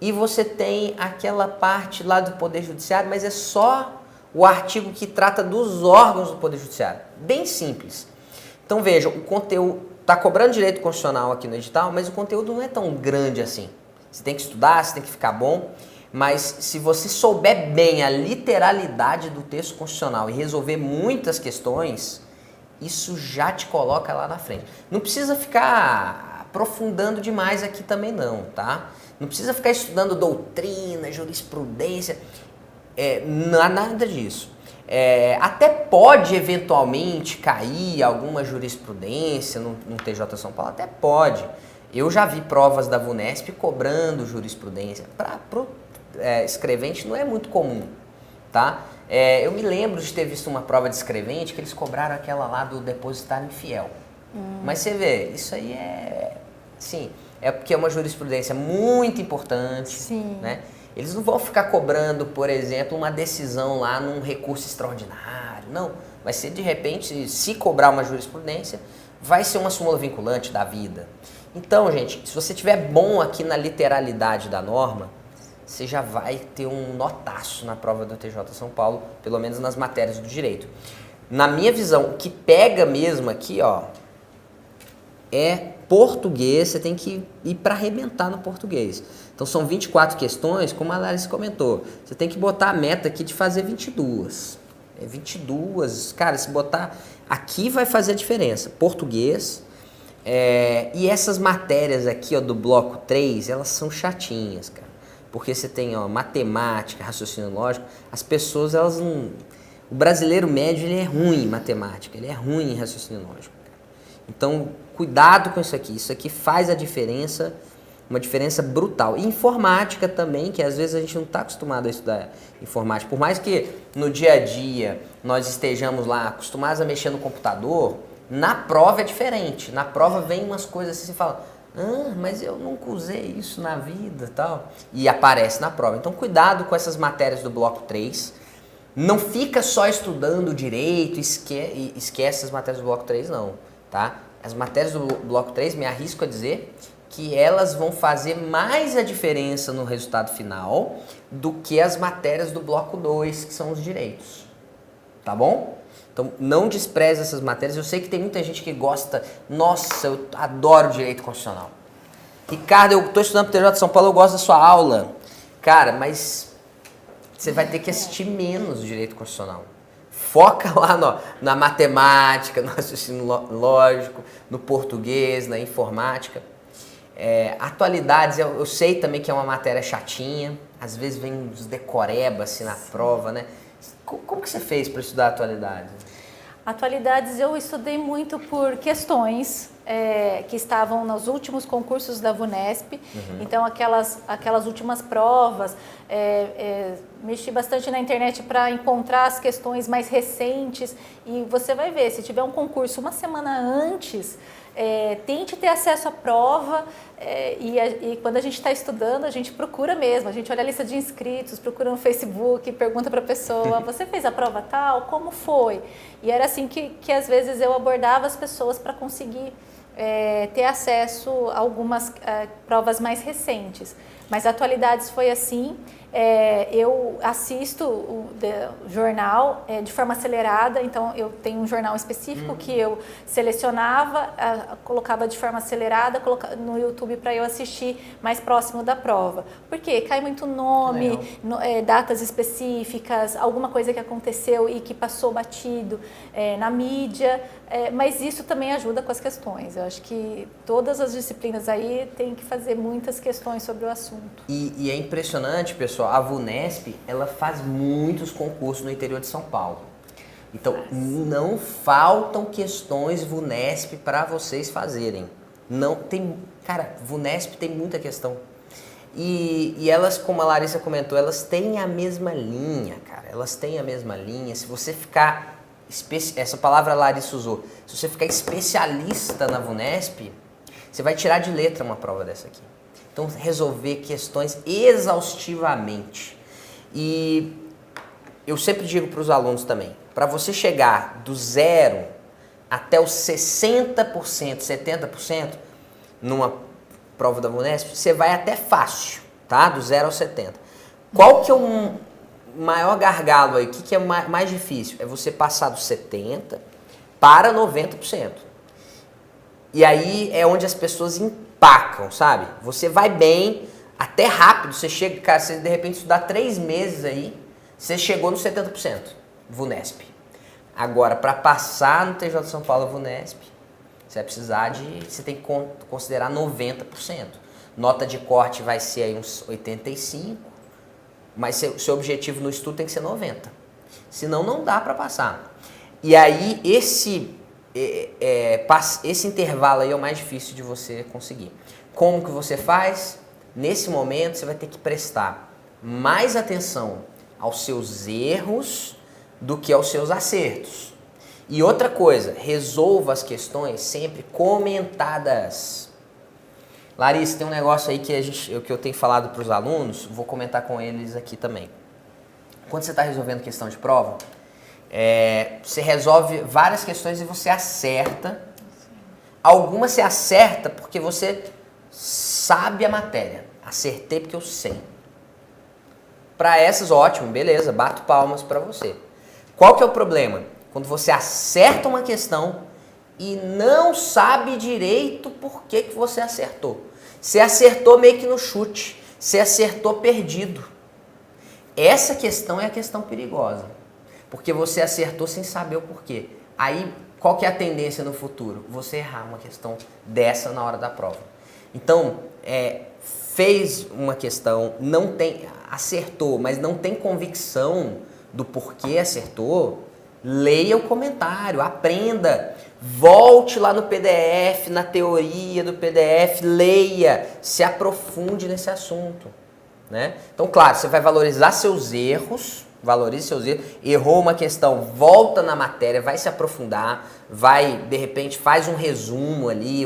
S1: e você tem aquela parte lá do Poder Judiciário, mas é só o artigo que trata dos órgãos do Poder Judiciário. Bem simples. Então veja, o conteúdo está cobrando direito constitucional aqui no edital, mas o conteúdo não é tão grande assim. Você tem que estudar, você tem que ficar bom, mas se você souber bem a literalidade do texto constitucional e resolver muitas questões, isso já te coloca lá na frente. Não precisa ficar aprofundando demais aqui também não, tá? Não precisa ficar estudando doutrina, jurisprudência, não há nada disso. Até pode eventualmente cair alguma jurisprudência no TJ São Paulo, até pode. Eu já vi provas da VUNESP cobrando jurisprudência. Para escrevente não é muito comum, tá? Eu me lembro de ter visto uma prova de escrevente que eles cobraram aquela lá do depositário infiel. Mas você vê, isso aí é porque é uma jurisprudência muito importante.
S2: Sim.
S1: Né? Eles não vão ficar cobrando, por exemplo, uma decisão lá num recurso extraordinário, não. Vai ser, de repente, se cobrar uma jurisprudência, vai ser uma súmula vinculante da vida. Então, gente, se você tiver bom aqui na literalidade da norma, você já vai ter um notaço na prova do TJ São Paulo, pelo menos nas matérias do direito. Na minha visão, o que pega mesmo aqui, ó, é português, você tem que ir para arrebentar no português. Então são 24 questões, como a Larissa comentou. Você tem que botar a meta aqui de fazer 22. 22, cara, se botar aqui vai fazer a diferença. Português. E essas matérias aqui, ó, do bloco 3, elas são chatinhas, cara. Porque você tem, ó, matemática, raciocínio lógico, as pessoas, elas não... O brasileiro médio, ele é ruim em matemática, ele é ruim em raciocínio lógico. Então, cuidado com isso aqui faz a diferença, uma diferença brutal. E informática também, que às vezes a gente não está acostumado a estudar informática. Por mais que no dia a dia nós estejamos lá acostumados a mexer no computador, na prova é diferente. Na prova vem umas coisas assim, você fala, mas eu nunca usei isso na vida, tal. E aparece na prova. Então, cuidado com essas matérias do bloco 3. Não fica só estudando direito e esquece as matérias do bloco 3, não. Tá? As matérias do bloco 3, me arrisco a dizer que elas vão fazer mais a diferença no resultado final do que as matérias do bloco 2, que são os direitos. Tá bom? Então, não despreze essas matérias. Eu sei que tem muita gente que gosta. Nossa, eu adoro direito constitucional. Ricardo, eu estou estudando para o TJ de São Paulo, eu gosto da sua aula. Cara, mas você vai ter que assistir menos direito constitucional. Foca lá na matemática, no raciocínio lógico, no português, na informática. Atualidades, eu sei também que é uma matéria chatinha. Às vezes vem uns decoreba assim na prova, né? Como que você fez para estudar atualidades?
S2: Atualidades eu estudei muito por questões que estavam nos últimos concursos da VUNESP. Então aquelas últimas provas, mexi bastante na internet para encontrar as questões mais recentes e você vai ver, se tiver um concurso uma semana antes, tente ter acesso à prova e quando a gente está estudando, a gente procura mesmo, a gente olha a lista de inscritos, procura no Facebook, pergunta para a pessoa, você fez a prova tal? Como foi? E era assim que às vezes eu abordava as pessoas para conseguir ter acesso a algumas provas mais recentes. Mas atualidades foi assim, eu assisto o jornal de forma acelerada, então eu tenho um jornal específico que eu selecionava, colocava de forma acelerada no YouTube para eu assistir mais próximo da prova. Porque cai muito nome, datas específicas, alguma coisa que aconteceu e que passou batido na mídia, mas isso também ajuda com as questões. Eu acho que todas as disciplinas aí têm que fazer muitas questões sobre o assunto.
S1: E é impressionante, pessoal, a VUNESP, ela faz muitos concursos no interior de São Paulo. Então, não faltam questões VUNESP para vocês fazerem. Não tem, cara, VUNESP tem muita questão. E elas, como a Larissa comentou, elas têm a mesma linha, cara. Elas têm a mesma linha. Se você ficar, essa palavra a Larissa usou, se você ficar especialista na VUNESP, você vai tirar de letra uma prova dessa aqui. Então, resolver questões exaustivamente. E eu sempre digo para os alunos também, para você chegar do 0 até os 60%, 70% numa prova da VUNESP, você vai até fácil, tá? Do 0 ao 70. Qual que é o maior gargalo aí? O que é mais difícil? É você passar dos 70% para 90%. E aí é onde as pessoas empacam, sabe? Você vai bem, até rápido, você chega, cara, você de repente estudar 3 meses aí, você chegou no 70%, VUNESP. Agora, para passar no TJ de São Paulo VUNESP, você vai precisar você tem que considerar 90%. Nota de corte vai ser aí uns 85%, mas seu objetivo no estudo tem que ser 90%. Senão não dá para passar. E aí esse intervalo aí é o mais difícil de você conseguir. Como que você faz? Nesse momento você vai ter que prestar mais atenção aos seus erros do que aos seus acertos. E outra coisa, resolva as questões sempre comentadas. Larissa, tem um negócio aí que eu tenho falado para os alunos, vou comentar com eles aqui também. Quando você está resolvendo questão de prova, você resolve várias questões e você acerta. Algumas você acerta porque você sabe a matéria. Acertei porque eu sei. Para essas, ótimo, beleza, bato palmas para você. Qual que é o problema? Quando você acerta uma questão e não sabe direito por que você acertou. Você acertou meio que no chute. Você acertou perdido. Essa questão é a questão perigosa. Porque você acertou sem saber o porquê. Aí, qual que é a tendência no futuro? Você errar uma questão dessa na hora da prova. Então, fez uma questão, acertou, mas não tem convicção do porquê acertou, leia o comentário, aprenda, volte lá no PDF, na teoria do PDF, leia, se aprofunde nesse assunto, né? Então, claro, você vai valorizar seus erros, valorize seus erros, errou uma questão, volta na matéria, vai se aprofundar, de repente, faz um resumo ali,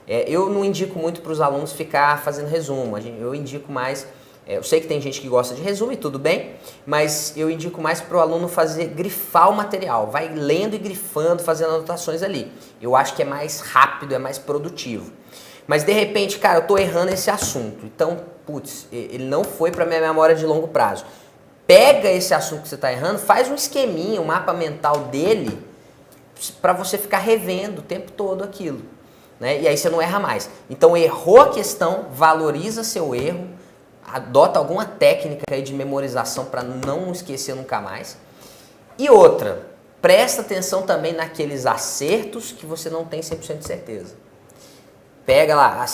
S1: eu não indico muito para os alunos ficar fazendo resumo, eu indico mais, eu sei que tem gente que gosta de resumo e tudo bem, mas eu indico mais para o aluno grifar o material, vai lendo e grifando, fazendo anotações ali. Eu acho que é mais rápido, é mais produtivo. Mas de repente, cara, eu estou errando esse assunto, então, putz, ele não foi para minha memória de longo prazo. Pega esse assunto que você está errando, faz um esqueminha, um mapa mental dele, para você ficar revendo o tempo todo aquilo, né? E aí você não erra mais. Então, errou a questão, valoriza seu erro, adota alguma técnica aí de memorização para não esquecer nunca mais. E outra, presta atenção também naqueles acertos que você não tem 100% de certeza. Pega lá,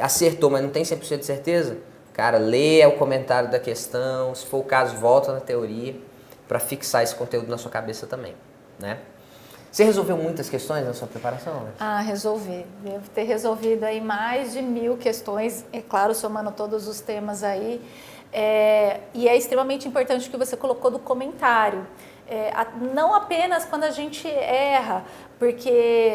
S1: acertou, mas não tem 100% de certeza? Cara, leia o comentário da questão, se for o caso, volta na teoria para fixar esse conteúdo na sua cabeça também, né? Você resolveu muitas questões na sua preparação, né?
S2: Resolvi. Devo ter resolvido aí mais de 1000 questões, é claro, somando todos os temas aí. E é extremamente importante o que você colocou do comentário. Não apenas quando a gente erra, porque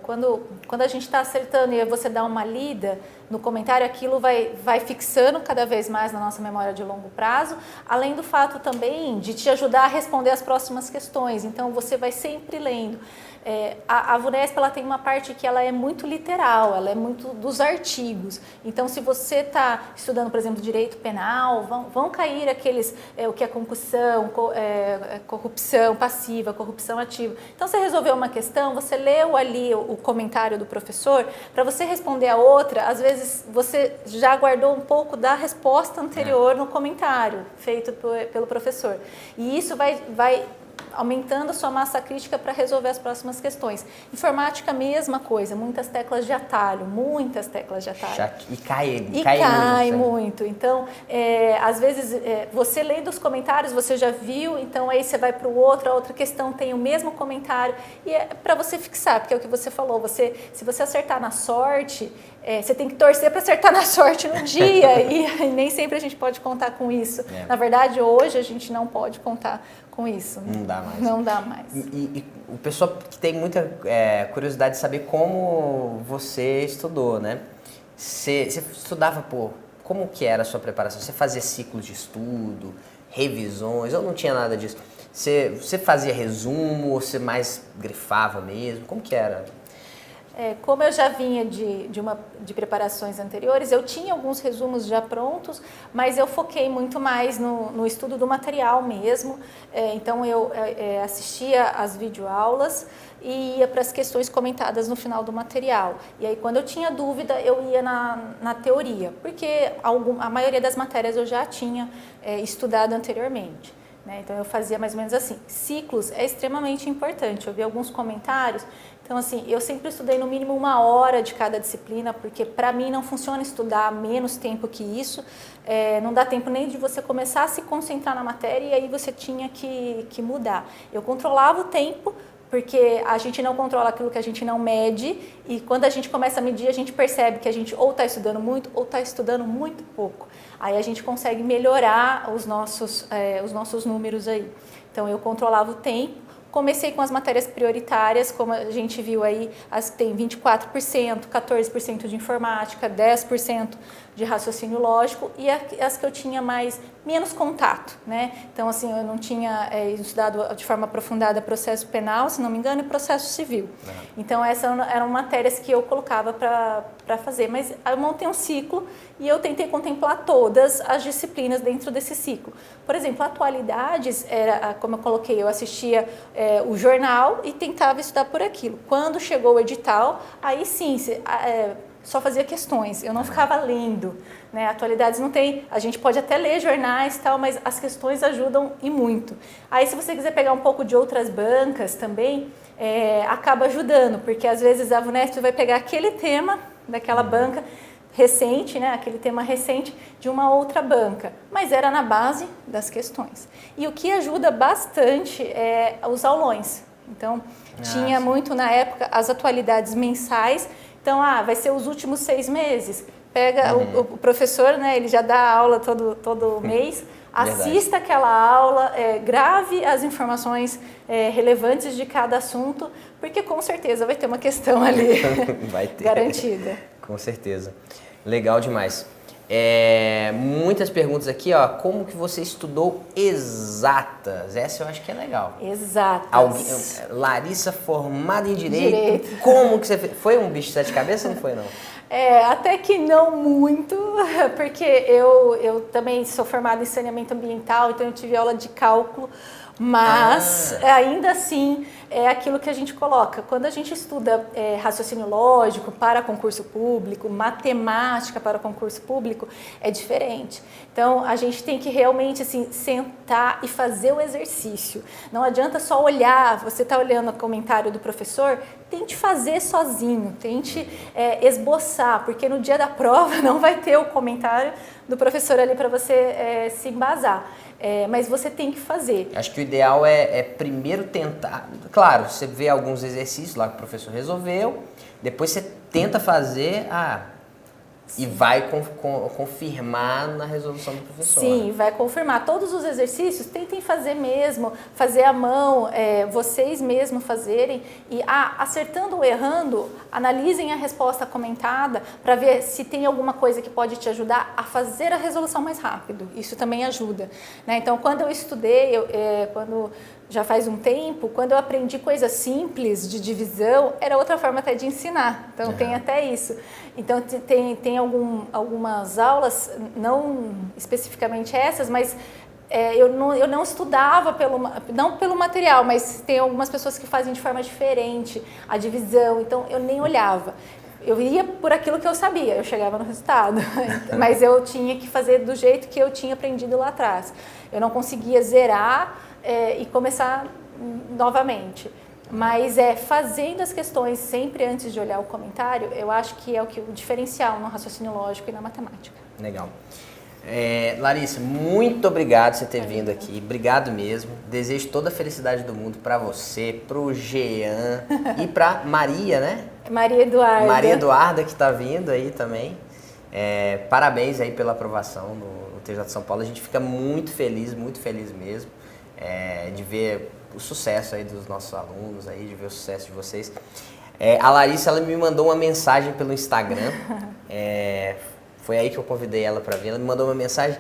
S2: quando a gente está acertando e você dá uma lida, no comentário, aquilo vai fixando cada vez mais na nossa memória de longo prazo, além do fato também de te ajudar a responder as próximas questões. Então, você vai sempre lendo. A VUNESP, ela tem uma parte que ela é muito literal, ela é muito dos artigos. Então, se você está estudando, por exemplo, direito penal, vão cair aqueles, o que é concussão, corrupção passiva, corrupção ativa. Então, você resolveu uma questão, você leu ali o comentário do professor, para você responder a outra, às vezes você já guardou um pouco da resposta anterior no comentário feito pelo professor. E isso vai aumentando a sua massa crítica para resolver as próximas questões. Informática, mesma coisa, muitas teclas de atalho.
S1: E cai
S2: muito. Então, às vezes, você lendo os comentários, você já viu, então aí você vai para o outro, a outra questão tem o mesmo comentário, e é para você fixar, porque é o que você falou, se você acertar na sorte, você tem que torcer para acertar na sorte no dia, e nem sempre a gente pode contar com isso. Na verdade, hoje a gente não pode contar com isso.
S1: Não dá mais.
S2: Não dá mais.
S1: E o pessoal que tem muita curiosidade de saber como você estudou, né? Você estudava, como que era a sua preparação? Você fazia ciclos de estudo, revisões, ou não tinha nada disso? Você fazia resumo, ou você mais grifava mesmo? Como que era?
S2: Como eu já vinha de preparações anteriores, eu tinha alguns resumos já prontos, mas eu foquei muito mais no estudo do material mesmo. Então, eu assistia às videoaulas e ia para as questões comentadas no final do material. E aí, quando eu tinha dúvida, eu ia na teoria, porque a maioria das matérias eu já tinha estudado anteriormente. Então, eu fazia mais ou menos assim. Ciclos é extremamente importante. Eu vi alguns comentários. Então, assim, eu sempre estudei no mínimo 1 hora de cada disciplina, porque para mim não funciona estudar menos tempo que isso. Não dá tempo nem de você começar a se concentrar na matéria e aí você tinha que mudar. Eu controlava o tempo, porque a gente não controla aquilo que a gente não mede, e quando a gente começa a medir, a gente percebe que a gente ou está estudando muito ou está estudando muito pouco. Aí a gente consegue melhorar os nossos números aí. Então, eu controlava o tempo. Comecei com as matérias prioritárias, como a gente viu aí, as que tem 24%, 14% de informática, 10% de raciocínio lógico, e as que eu tinha menos contato, né? Então, assim, eu não tinha estudado de forma aprofundada processo penal, se não me engano, e processo civil. Então, essas eram matérias que eu colocava para fazer, mas eu montei um ciclo e eu tentei contemplar todas as disciplinas dentro desse ciclo. Por exemplo, atualidades, como eu coloquei, eu assistia o jornal e tentava estudar por aquilo. Quando chegou o edital, aí sim, só fazia questões, eu não ficava lendo, né? Atualidades não tem, a gente pode até ler jornais e tal, mas as questões ajudam e muito. Aí, se você quiser pegar um pouco de outras bancas também, acaba ajudando, porque às vezes a VUNESP vai pegar aquele tema daquela banca recente, né, aquele tema recente de uma outra banca, mas era na base das questões. E o que ajuda bastante é os aulões. Então, tinha muito na época as atualidades mensais. Então, vai ser os últimos 6 meses. Pega o professor, né, ele já dá aula todo mês, assista aquela aula, grave as informações relevantes de cada assunto, porque com certeza vai ter uma questão ali
S1: vai ter.
S2: Garantida.
S1: Com certeza. Legal demais. Muitas perguntas aqui, ó. Como que você estudou exatas? Essa eu acho que é legal.
S2: Exatas.
S1: Larissa, formada em Direito. Como que você fez? Foi um bicho de 7 cabeças ou não foi, não?
S2: Até que não muito, porque eu também sou formada em saneamento ambiental, então eu tive aula de cálculo, mas ainda assim é aquilo que a gente coloca. Quando a gente estuda raciocínio lógico para concurso público, matemática para concurso público, é diferente. Então, a gente tem que realmente assim, sentar e fazer o exercício. Não adianta só olhar, você está olhando o comentário do professor, tente fazer sozinho, tente esboçar, porque no dia da prova não vai ter o comentário do professor ali para você se embasar. Mas você tem que fazer.
S1: Acho que o ideal é primeiro tentar. Claro, você vê alguns exercícios lá que o professor resolveu, depois você tenta fazer. E vai confirmar na resolução do professor.
S2: Sim,
S1: né?
S2: vai confirmar. Todos os exercícios, tentem fazer mesmo, fazer à mão, vocês mesmos fazerem. E acertando ou errando, analisem a resposta comentada para ver se tem alguma coisa que pode te ajudar a fazer a resolução mais rápido. Isso também ajuda. Né? Então, quando eu estudei, quando já faz um tempo, quando eu aprendi coisas simples de divisão, era outra forma até de ensinar. Então, tem até isso. Então, tem algumas aulas, não especificamente essas, mas eu não estudava não pelo material, mas tem algumas pessoas que fazem de forma diferente a divisão, então eu nem olhava. Eu ia por aquilo que eu sabia, eu chegava no resultado, mas eu tinha que fazer do jeito que eu tinha aprendido lá atrás. Eu não conseguia zerar e começar novamente. Mas fazendo as questões sempre antes de olhar o comentário, eu acho que é o diferencial no raciocínio lógico e na matemática.
S1: Legal. Larissa, muito obrigado por você ter vindo aqui. Obrigado mesmo. Desejo toda a felicidade do mundo para você, pro Jean e para Maria, né?
S2: Maria Eduarda.
S1: Maria Eduarda que está vindo aí também. Parabéns aí pela aprovação no TJ São Paulo. A gente fica muito feliz mesmo de ver o sucesso aí dos nossos alunos, aí, de ver o sucesso de vocês. A Larissa, ela me mandou uma mensagem pelo Instagram. Foi aí que eu convidei ela para vir. Ela me mandou uma mensagem: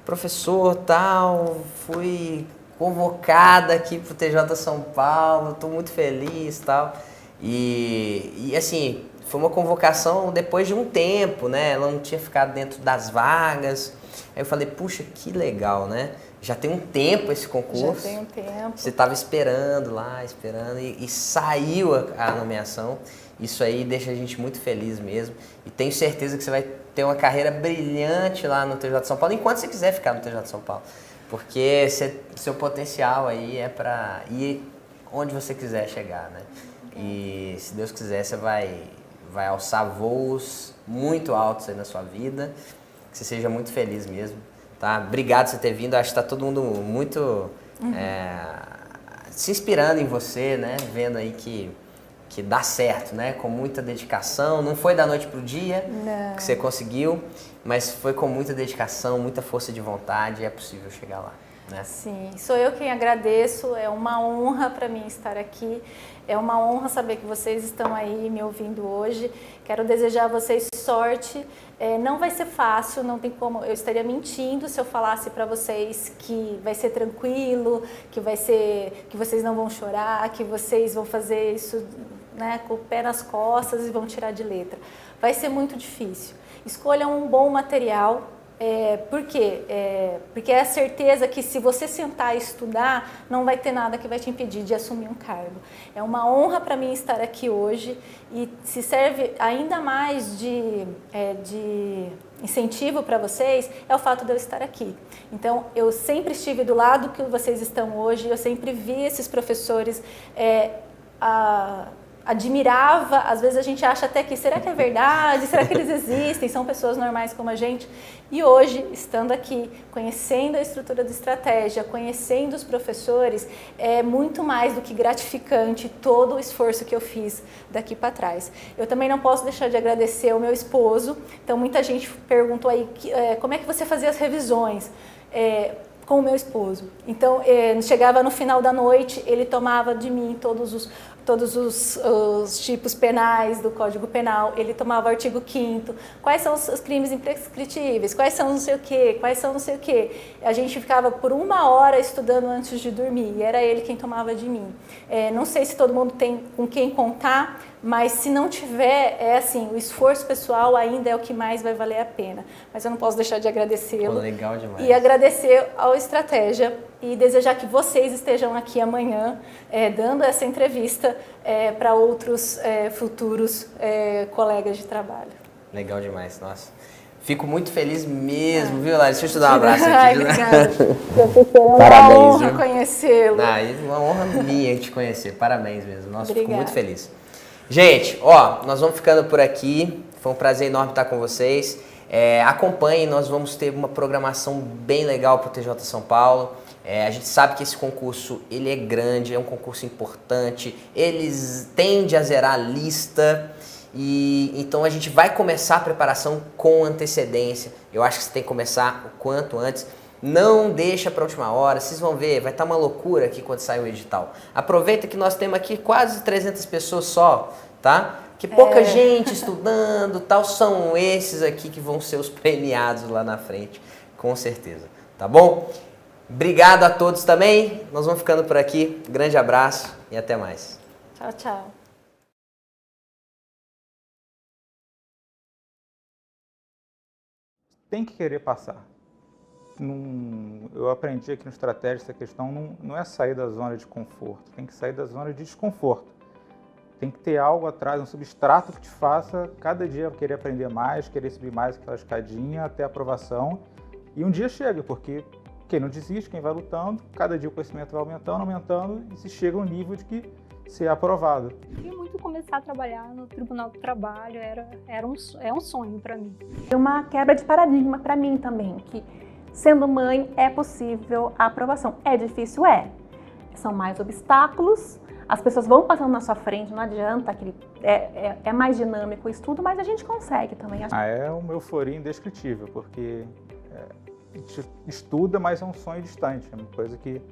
S1: professor, tal, fui convocada aqui pro TJ São Paulo, estou muito feliz, tal. E assim, foi uma convocação depois de um tempo, né? Ela não tinha ficado dentro das vagas. Aí eu falei, puxa, que legal, né? Já tem um tempo esse concurso.
S2: Já tem um tempo.
S1: Você estava esperando e saiu a nomeação. Isso aí deixa a gente muito feliz mesmo. E tenho certeza que você vai ter uma carreira brilhante lá no TJ de São Paulo, enquanto você quiser ficar no TJ de São Paulo. Porque seu potencial aí é para ir onde você quiser chegar, né? E se Deus quiser, você vai alçar voos muito altos aí na sua vida. Que você seja muito feliz mesmo. Tá? Obrigado por você ter vindo. Acho que está todo mundo muito se inspirando em você, né? Vendo aí que dá certo, né? Com muita dedicação. Não foi da noite pro dia que você conseguiu, mas foi com muita dedicação, muita força de vontade e é possível chegar lá. Né?
S2: Sim, sou eu quem agradeço, é uma honra para mim estar aqui, é uma honra saber que vocês estão aí me ouvindo hoje. Quero desejar a vocês sorte. Não vai ser fácil, não tem como, eu estaria mentindo se eu falasse para vocês que vai ser tranquilo, que vocês não vão chorar, que vocês vão fazer isso, né, com o pé nas costas e vão tirar de letra. Vai ser muito difícil. Escolham um bom material. Por quê? Porque é a certeza que se você sentar e estudar, não vai ter nada que vai te impedir de assumir um cargo. É uma honra para mim estar aqui hoje e se serve ainda mais de incentivo para vocês, é o fato de eu estar aqui. Então, eu sempre estive do lado que vocês estão hoje, eu sempre vi esses professores admirava, às vezes a gente acha até que, será que é verdade? Será que eles existem? São pessoas normais como a gente. E hoje, estando aqui, conhecendo a estrutura de estratégia, conhecendo os professores, é muito mais do que gratificante todo o esforço que eu fiz daqui para trás. Eu também não posso deixar de agradecer ao meu esposo. Então, muita gente perguntou aí, como é que você fazia as revisões? Com o meu esposo. Então, chegava no final da noite, ele tomava de mim todos os tipos penais do Código Penal, ele tomava o artigo 5º, quais são os crimes imprescritíveis, quais são não sei o quê. A gente ficava por 1 hora estudando antes de dormir, e era ele quem tomava de mim. Não sei se todo mundo tem com quem contar, mas se não tiver, assim, o esforço pessoal ainda é o que mais vai valer a pena. Mas eu não posso deixar de agradecê-lo.
S1: Legal demais.
S2: E agradecer ao Estratégia e desejar que vocês estejam aqui amanhã dando essa entrevista para outros futuros colegas de trabalho.
S1: Legal demais, nossa. Fico muito feliz mesmo, viu, Larissa? Deixa eu te dar um abraço aqui.
S2: Ai, obrigada.
S1: Parabéns,
S2: uma honra conhecê-lo.
S1: Uma honra minha te conhecer. Parabéns mesmo. Nossa,
S2: Obrigada.
S1: fico muito feliz. Gente, ó, nós vamos ficando por aqui. Foi um prazer enorme estar com vocês. Acompanhem, nós vamos ter uma programação bem legal para o TJ São Paulo. A gente sabe que esse concurso ele é grande, é um concurso importante, eles tendem a zerar a lista E então a gente vai começar a preparação com antecedência. Eu acho que você tem que começar o quanto antes. Não deixa para a última hora, vocês vão ver, vai estar uma loucura aqui quando sair o edital. Aproveita que nós temos aqui quase 300 pessoas só, tá? Que pouca gente estudando, tal, são esses aqui que vão ser os premiados lá na frente, com certeza, tá bom? Obrigado a todos também, nós vamos ficando por aqui, grande abraço e até mais.
S2: Tchau, tchau.
S3: Tem que querer passar. Eu aprendi aqui no Estratégia essa questão não é sair da zona de conforto, tem que sair da zona de desconforto. Tem que ter algo atrás, um substrato que te faça cada dia querer aprender mais, querer subir mais aquela escadinha até a aprovação. E um dia chega, porque quem não desiste, quem vai lutando, cada dia o conhecimento vai aumentando e se chega ao nível de que ser aprovado.
S4: Eu queria muito começar a trabalhar no Tribunal do Trabalho, é um sonho para mim.
S5: É uma quebra de paradigma para mim também, que sendo mãe é possível a aprovação. É difícil? É. São mais obstáculos, as pessoas vão passando na sua frente, não adianta, é mais dinâmico o estudo, mas a gente consegue também.
S3: É uma euforia indescritível, porque a gente estuda, mas é um sonho distante, é uma coisa que,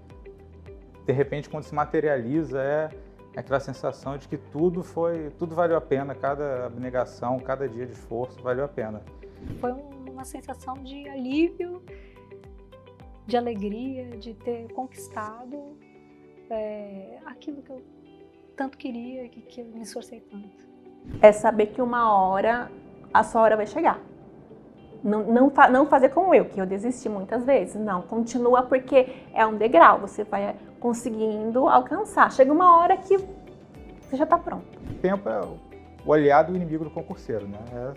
S3: de repente, quando se materializa, é aquela sensação de que tudo valeu a pena, cada abnegação, cada dia de esforço valeu a pena.
S4: Foi uma sensação de alívio, de alegria, de ter conquistado aquilo que eu tanto queria, que eu me esforcei tanto.
S5: É saber que uma hora a sua hora vai chegar. Não fazer como eu, que eu desisti muitas vezes. Não, continua, porque é um degrau, você vai conseguindo alcançar. Chega uma hora que você já está pronto.
S3: O tempo é o aliado e o inimigo do concurseiro, né?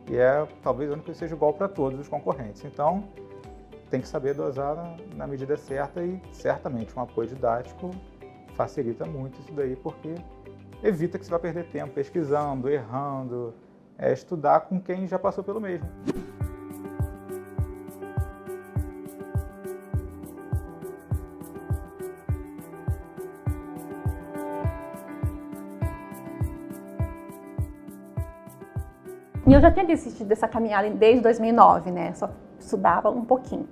S3: E talvez o único que seja igual para todos os concorrentes. Então, tem que saber dosar na medida certa e, certamente, um apoio didático facilita muito isso daí, porque evita que você vá perder tempo pesquisando, errando, estudar com quem já passou pelo mesmo.
S5: E eu já tinha desistido dessa caminhada desde 2009, né? Só estudava um pouquinho.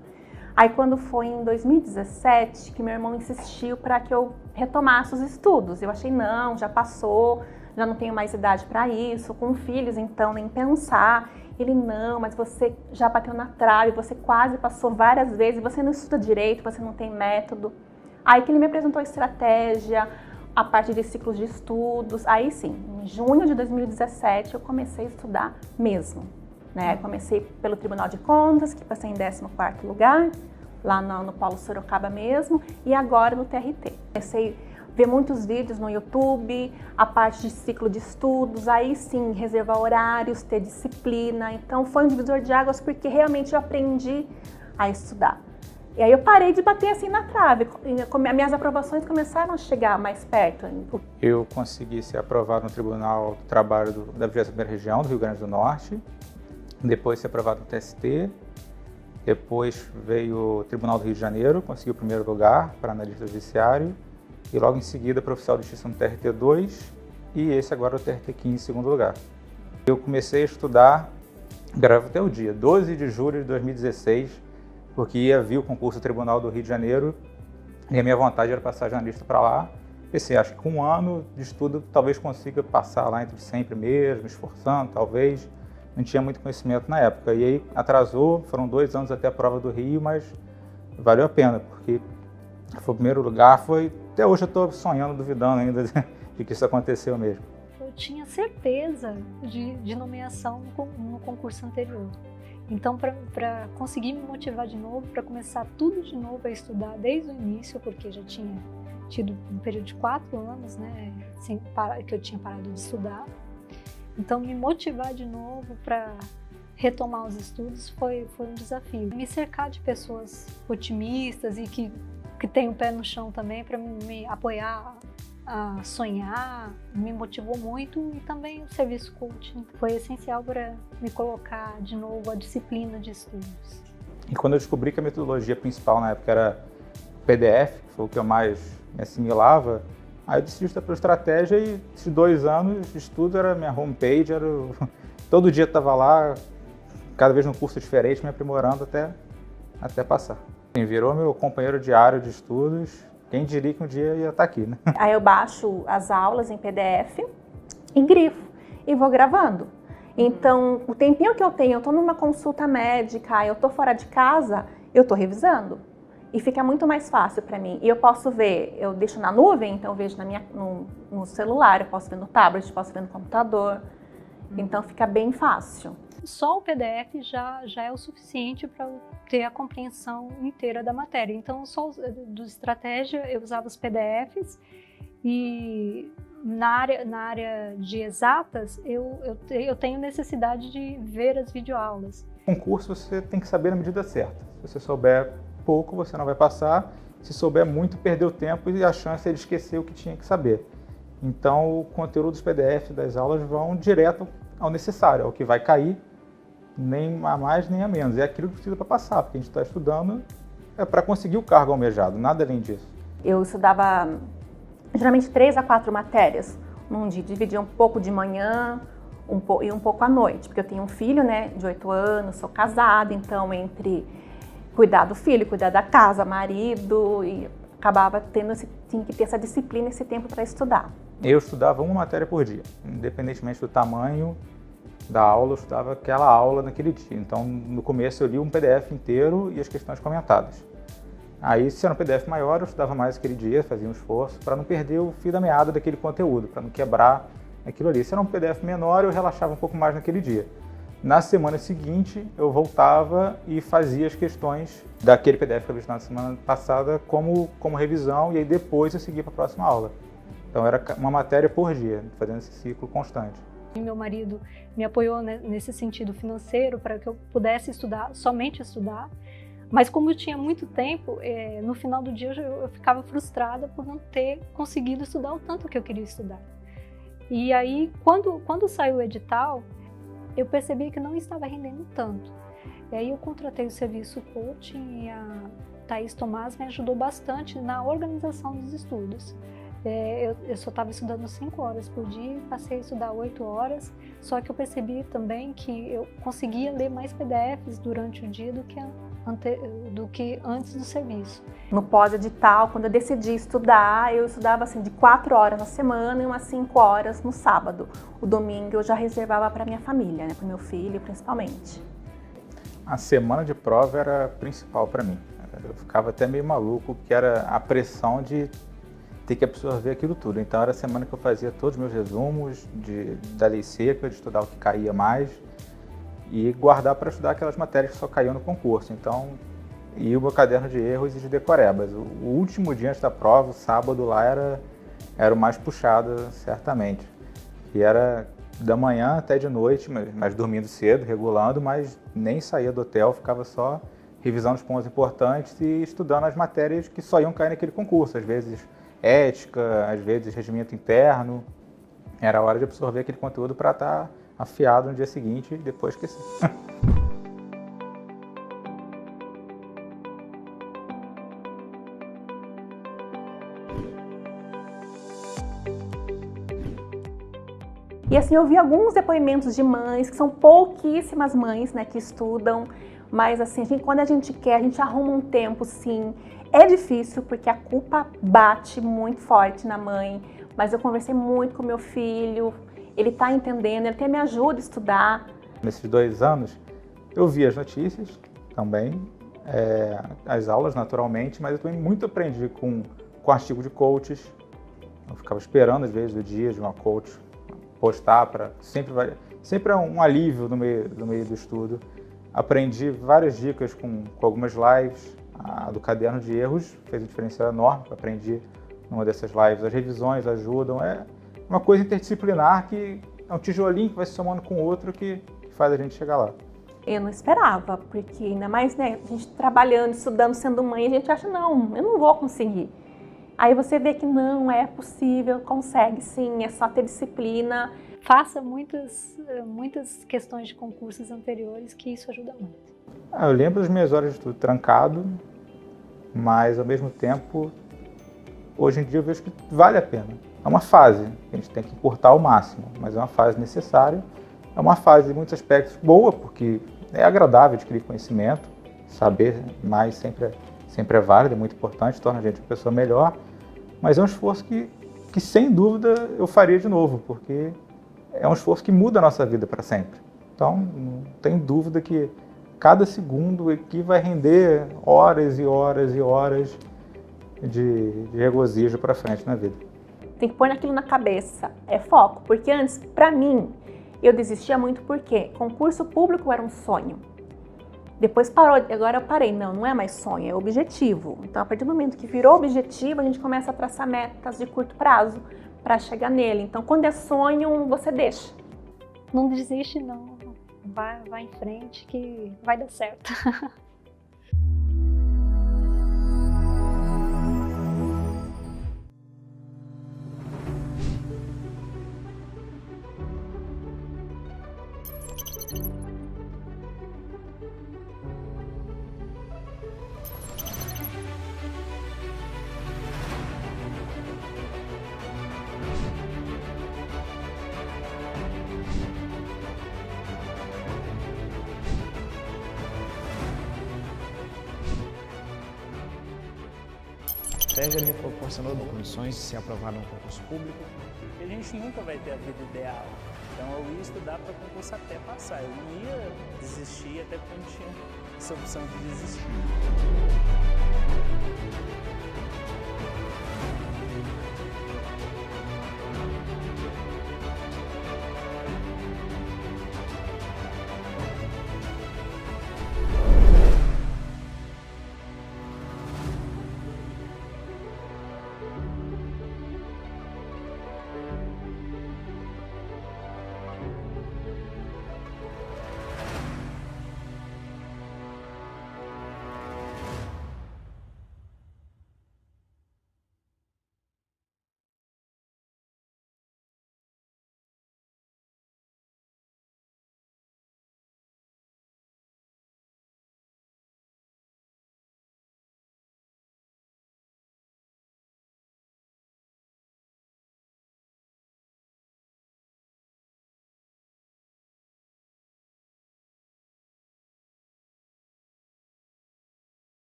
S5: Aí quando foi em 2017 que meu irmão insistiu para que eu retomasse os estudos. Eu achei, não, já passou, já não tenho mais idade para isso, com filhos então nem pensar. Ele, não, mas você já bateu na trave, você quase passou várias vezes, você não estuda direito, você não tem método. Aí que ele me apresentou a estratégia, a parte de ciclos de estudos. Aí sim, em junho de 2017 eu comecei a estudar mesmo. Né? Comecei pelo Tribunal de Contas, que passei em 14º lugar, lá no Polo Sorocaba mesmo, e agora no TRT. Comecei a ver muitos vídeos no YouTube, a parte de ciclo de estudos, aí sim, reservar horários, ter disciplina. Então foi um divisor de águas, porque realmente eu aprendi a estudar. E aí eu parei de bater assim na trave, minhas aprovações começaram a chegar mais perto.
S3: Eu consegui ser aprovado no Tribunal do Trabalho da 21ª Região do Rio Grande do Norte, depois ser aprovado no TST, depois veio o Tribunal do Rio de Janeiro, consegui o primeiro lugar para analista judiciário, e logo em seguida para oficial de justiça no TRT2, e esse agora é o TRT15 em segundo lugar. Eu comecei a estudar, gravo até o dia, 12 de julho de 2016, porque ia vir o concurso do Tribunal do Rio de Janeiro, e a minha vontade era passar jornalista para lá. Pensei, acho que com um ano de estudo talvez consiga passar lá entre os 100 primeiros, me esforçando, talvez. Não tinha muito conhecimento na época. E aí atrasou, foram 2 anos até a prova do Rio, mas valeu a pena, porque foi o primeiro lugar, até hoje eu estou sonhando, duvidando ainda de que isso aconteceu mesmo.
S4: Eu tinha certeza de nomeação no concurso anterior. Então, para conseguir me motivar de novo, para começar tudo de novo a estudar desde o início, porque já tinha tido um período de 4 anos, né, que eu tinha parado de estudar. Então, me motivar de novo para retomar os estudos foi um desafio. Me cercar de pessoas otimistas e que têm o pé no chão também para me apoiar a sonhar, me motivou muito, e também o serviço coaching foi essencial para me colocar de novo a disciplina de estudos.
S3: E quando eu descobri que a metodologia principal na época era PDF, que foi o que eu mais me assimilava, Aí eu decidi estudar pela estratégia e esses 2 anos de estudo era minha homepage, todo dia eu estava lá, cada vez num curso diferente, me aprimorando até passar. Virou meu companheiro diário de estudos, quem diria que um dia ia estar aqui, né?
S5: Aí eu baixo as aulas em PDF e grifo e vou gravando. Então, o tempinho que eu tenho, eu estou numa consulta médica, eu estou fora de casa, eu estou revisando. E fica muito mais fácil para mim. E eu posso ver, eu deixo na nuvem, então eu vejo no celular, eu posso ver no tablet, posso ver no computador. Então fica bem fácil.
S4: Só o PDF já é o suficiente para ter a compreensão inteira da matéria. Então, só do estratégia eu usava os PDFs e na área de exatas eu tenho necessidade de ver as videoaulas.
S3: Concurso você tem que saber na medida certa. Se você souber pouco, você não vai passar. Se souber muito, perdeu tempo e a chance é de esquecer o que tinha que saber. Então, o conteúdo dos PDFs das aulas vão direto ao necessário, ao que vai cair, nem a mais nem a menos. É aquilo que precisa para passar, porque a gente está estudando para conseguir o cargo almejado, nada além disso.
S5: Eu estudava geralmente 3 a 4 matérias num dia, dividia um pouco de manhã e um pouco à noite, porque eu tenho um filho, né, de 8 anos, sou casada, então entre cuidar do filho, cuidar da casa, marido, e acabava tinha que ter essa disciplina, esse tempo para estudar.
S3: Eu estudava uma matéria por dia, independentemente do tamanho da aula, eu estudava aquela aula naquele dia. Então, no começo eu li um PDF inteiro e as questões comentadas. Aí, se era um PDF maior, eu estudava mais aquele dia, fazia um esforço para não perder o fio da meada daquele conteúdo, para não quebrar aquilo ali. Se era um PDF menor, eu relaxava um pouco mais naquele dia. Na semana seguinte, eu voltava e fazia as questões daquele PDF que eu havia estudado na semana passada como revisão, e aí depois eu seguia para a próxima aula. Então era uma matéria por dia, fazendo esse ciclo constante.
S4: Meu marido me apoiou nesse sentido financeiro para que eu pudesse estudar, somente estudar. Mas como eu tinha muito tempo, no final do dia eu ficava frustrada por não ter conseguido estudar o tanto que eu queria estudar. E aí, quando saiu o edital, eu percebi que não estava rendendo tanto. E aí eu contratei o serviço coaching e a Thaís Tomás me ajudou bastante na organização dos estudos. Eu só estava estudando 5 horas por dia, passei a estudar 8 horas, só que eu percebi também que eu conseguia ler mais PDFs durante o dia do que antes do serviço.
S5: No pós-edital, quando eu decidi estudar, eu estudava assim de 4 horas na semana e umas 5 horas no sábado. O domingo eu já reservava para minha família, né, para o meu filho principalmente.
S3: A semana de prova era a principal para mim. Eu ficava até meio maluco, porque era a pressão de ter que absorver aquilo tudo. Então era a semana que eu fazia todos os meus resumos da lei seca, de estudar o que caía mais e guardar para estudar aquelas matérias que só caíam no concurso. Então, e o meu caderno de erros e de decorebas. O último dia antes da prova, o sábado lá, era o mais puxado, certamente. E era da manhã até de noite, mas dormindo cedo, regulando, mas nem saía do hotel, ficava só revisando os pontos importantes e estudando as matérias que só iam cair naquele concurso. Às vezes ética, às vezes regimento interno. Era a hora de absorver aquele conteúdo para estar afiado no dia seguinte e depois esquecer.
S5: E assim, eu vi alguns depoimentos de mães, que são pouquíssimas mães, né, que estudam, mas assim, quando a gente quer, a gente arruma um tempo, sim. É difícil, porque a culpa bate muito forte na mãe, mas eu conversei muito com meu filho, ele está entendendo, ele até me ajuda a estudar. Nesses
S3: 2 anos, eu vi as notícias também, as aulas naturalmente, mas eu também muito aprendi com artigo de coaches. Eu ficava esperando, às vezes, o dia de uma coach postar, sempre é um alívio no meio do estudo. Aprendi várias dicas com algumas lives. A do caderno de erros fez um diferencial enorme, aprendi numa dessas lives. As revisões ajudam, é uma coisa interdisciplinar que é um tijolinho que vai se somando com o outro que faz a gente chegar lá.
S5: Eu não esperava, porque ainda mais, né, a gente trabalhando, estudando, sendo mãe, a gente acha, não, eu não vou conseguir. Aí você vê que não, é possível, consegue sim, é só ter disciplina.
S4: Faça muitas questões de concursos anteriores, que isso ajuda muito.
S3: Eu lembro das minhas horas de estudo trancado, mas ao mesmo tempo hoje em dia eu vejo que vale a pena. É uma fase, a gente tem que encurtar ao máximo, mas é uma fase necessária. É uma fase, em muitos aspectos, boa, porque é agradável adquirir conhecimento, saber mais sempre é válido, é muito importante, torna a gente uma pessoa melhor, mas é um esforço que sem dúvida eu faria de novo, porque é um esforço que muda a nossa vida para sempre. Então, não tem dúvida que cada segundo aqui vai render horas e horas e horas de regozijo para frente na vida.
S5: Tem que pôr naquilo na cabeça, é foco, porque antes, para mim, eu desistia muito porque concurso público era um sonho. Depois parou, agora eu parei, não é mais sonho, é objetivo. Então, a partir do momento que virou objetivo, a gente começa a traçar metas de curto prazo para chegar nele. Então, quando é sonho, você deixa.
S4: Não desiste não, vai em frente que vai dar certo.
S6: A TERJ me proporcionou condições de ser aprovado no concurso público.
S7: A gente nunca vai ter a vida ideal, então eu ia estudar para concurso até passar. Eu não ia desistir até porque eu não tinha essa opção de desistir.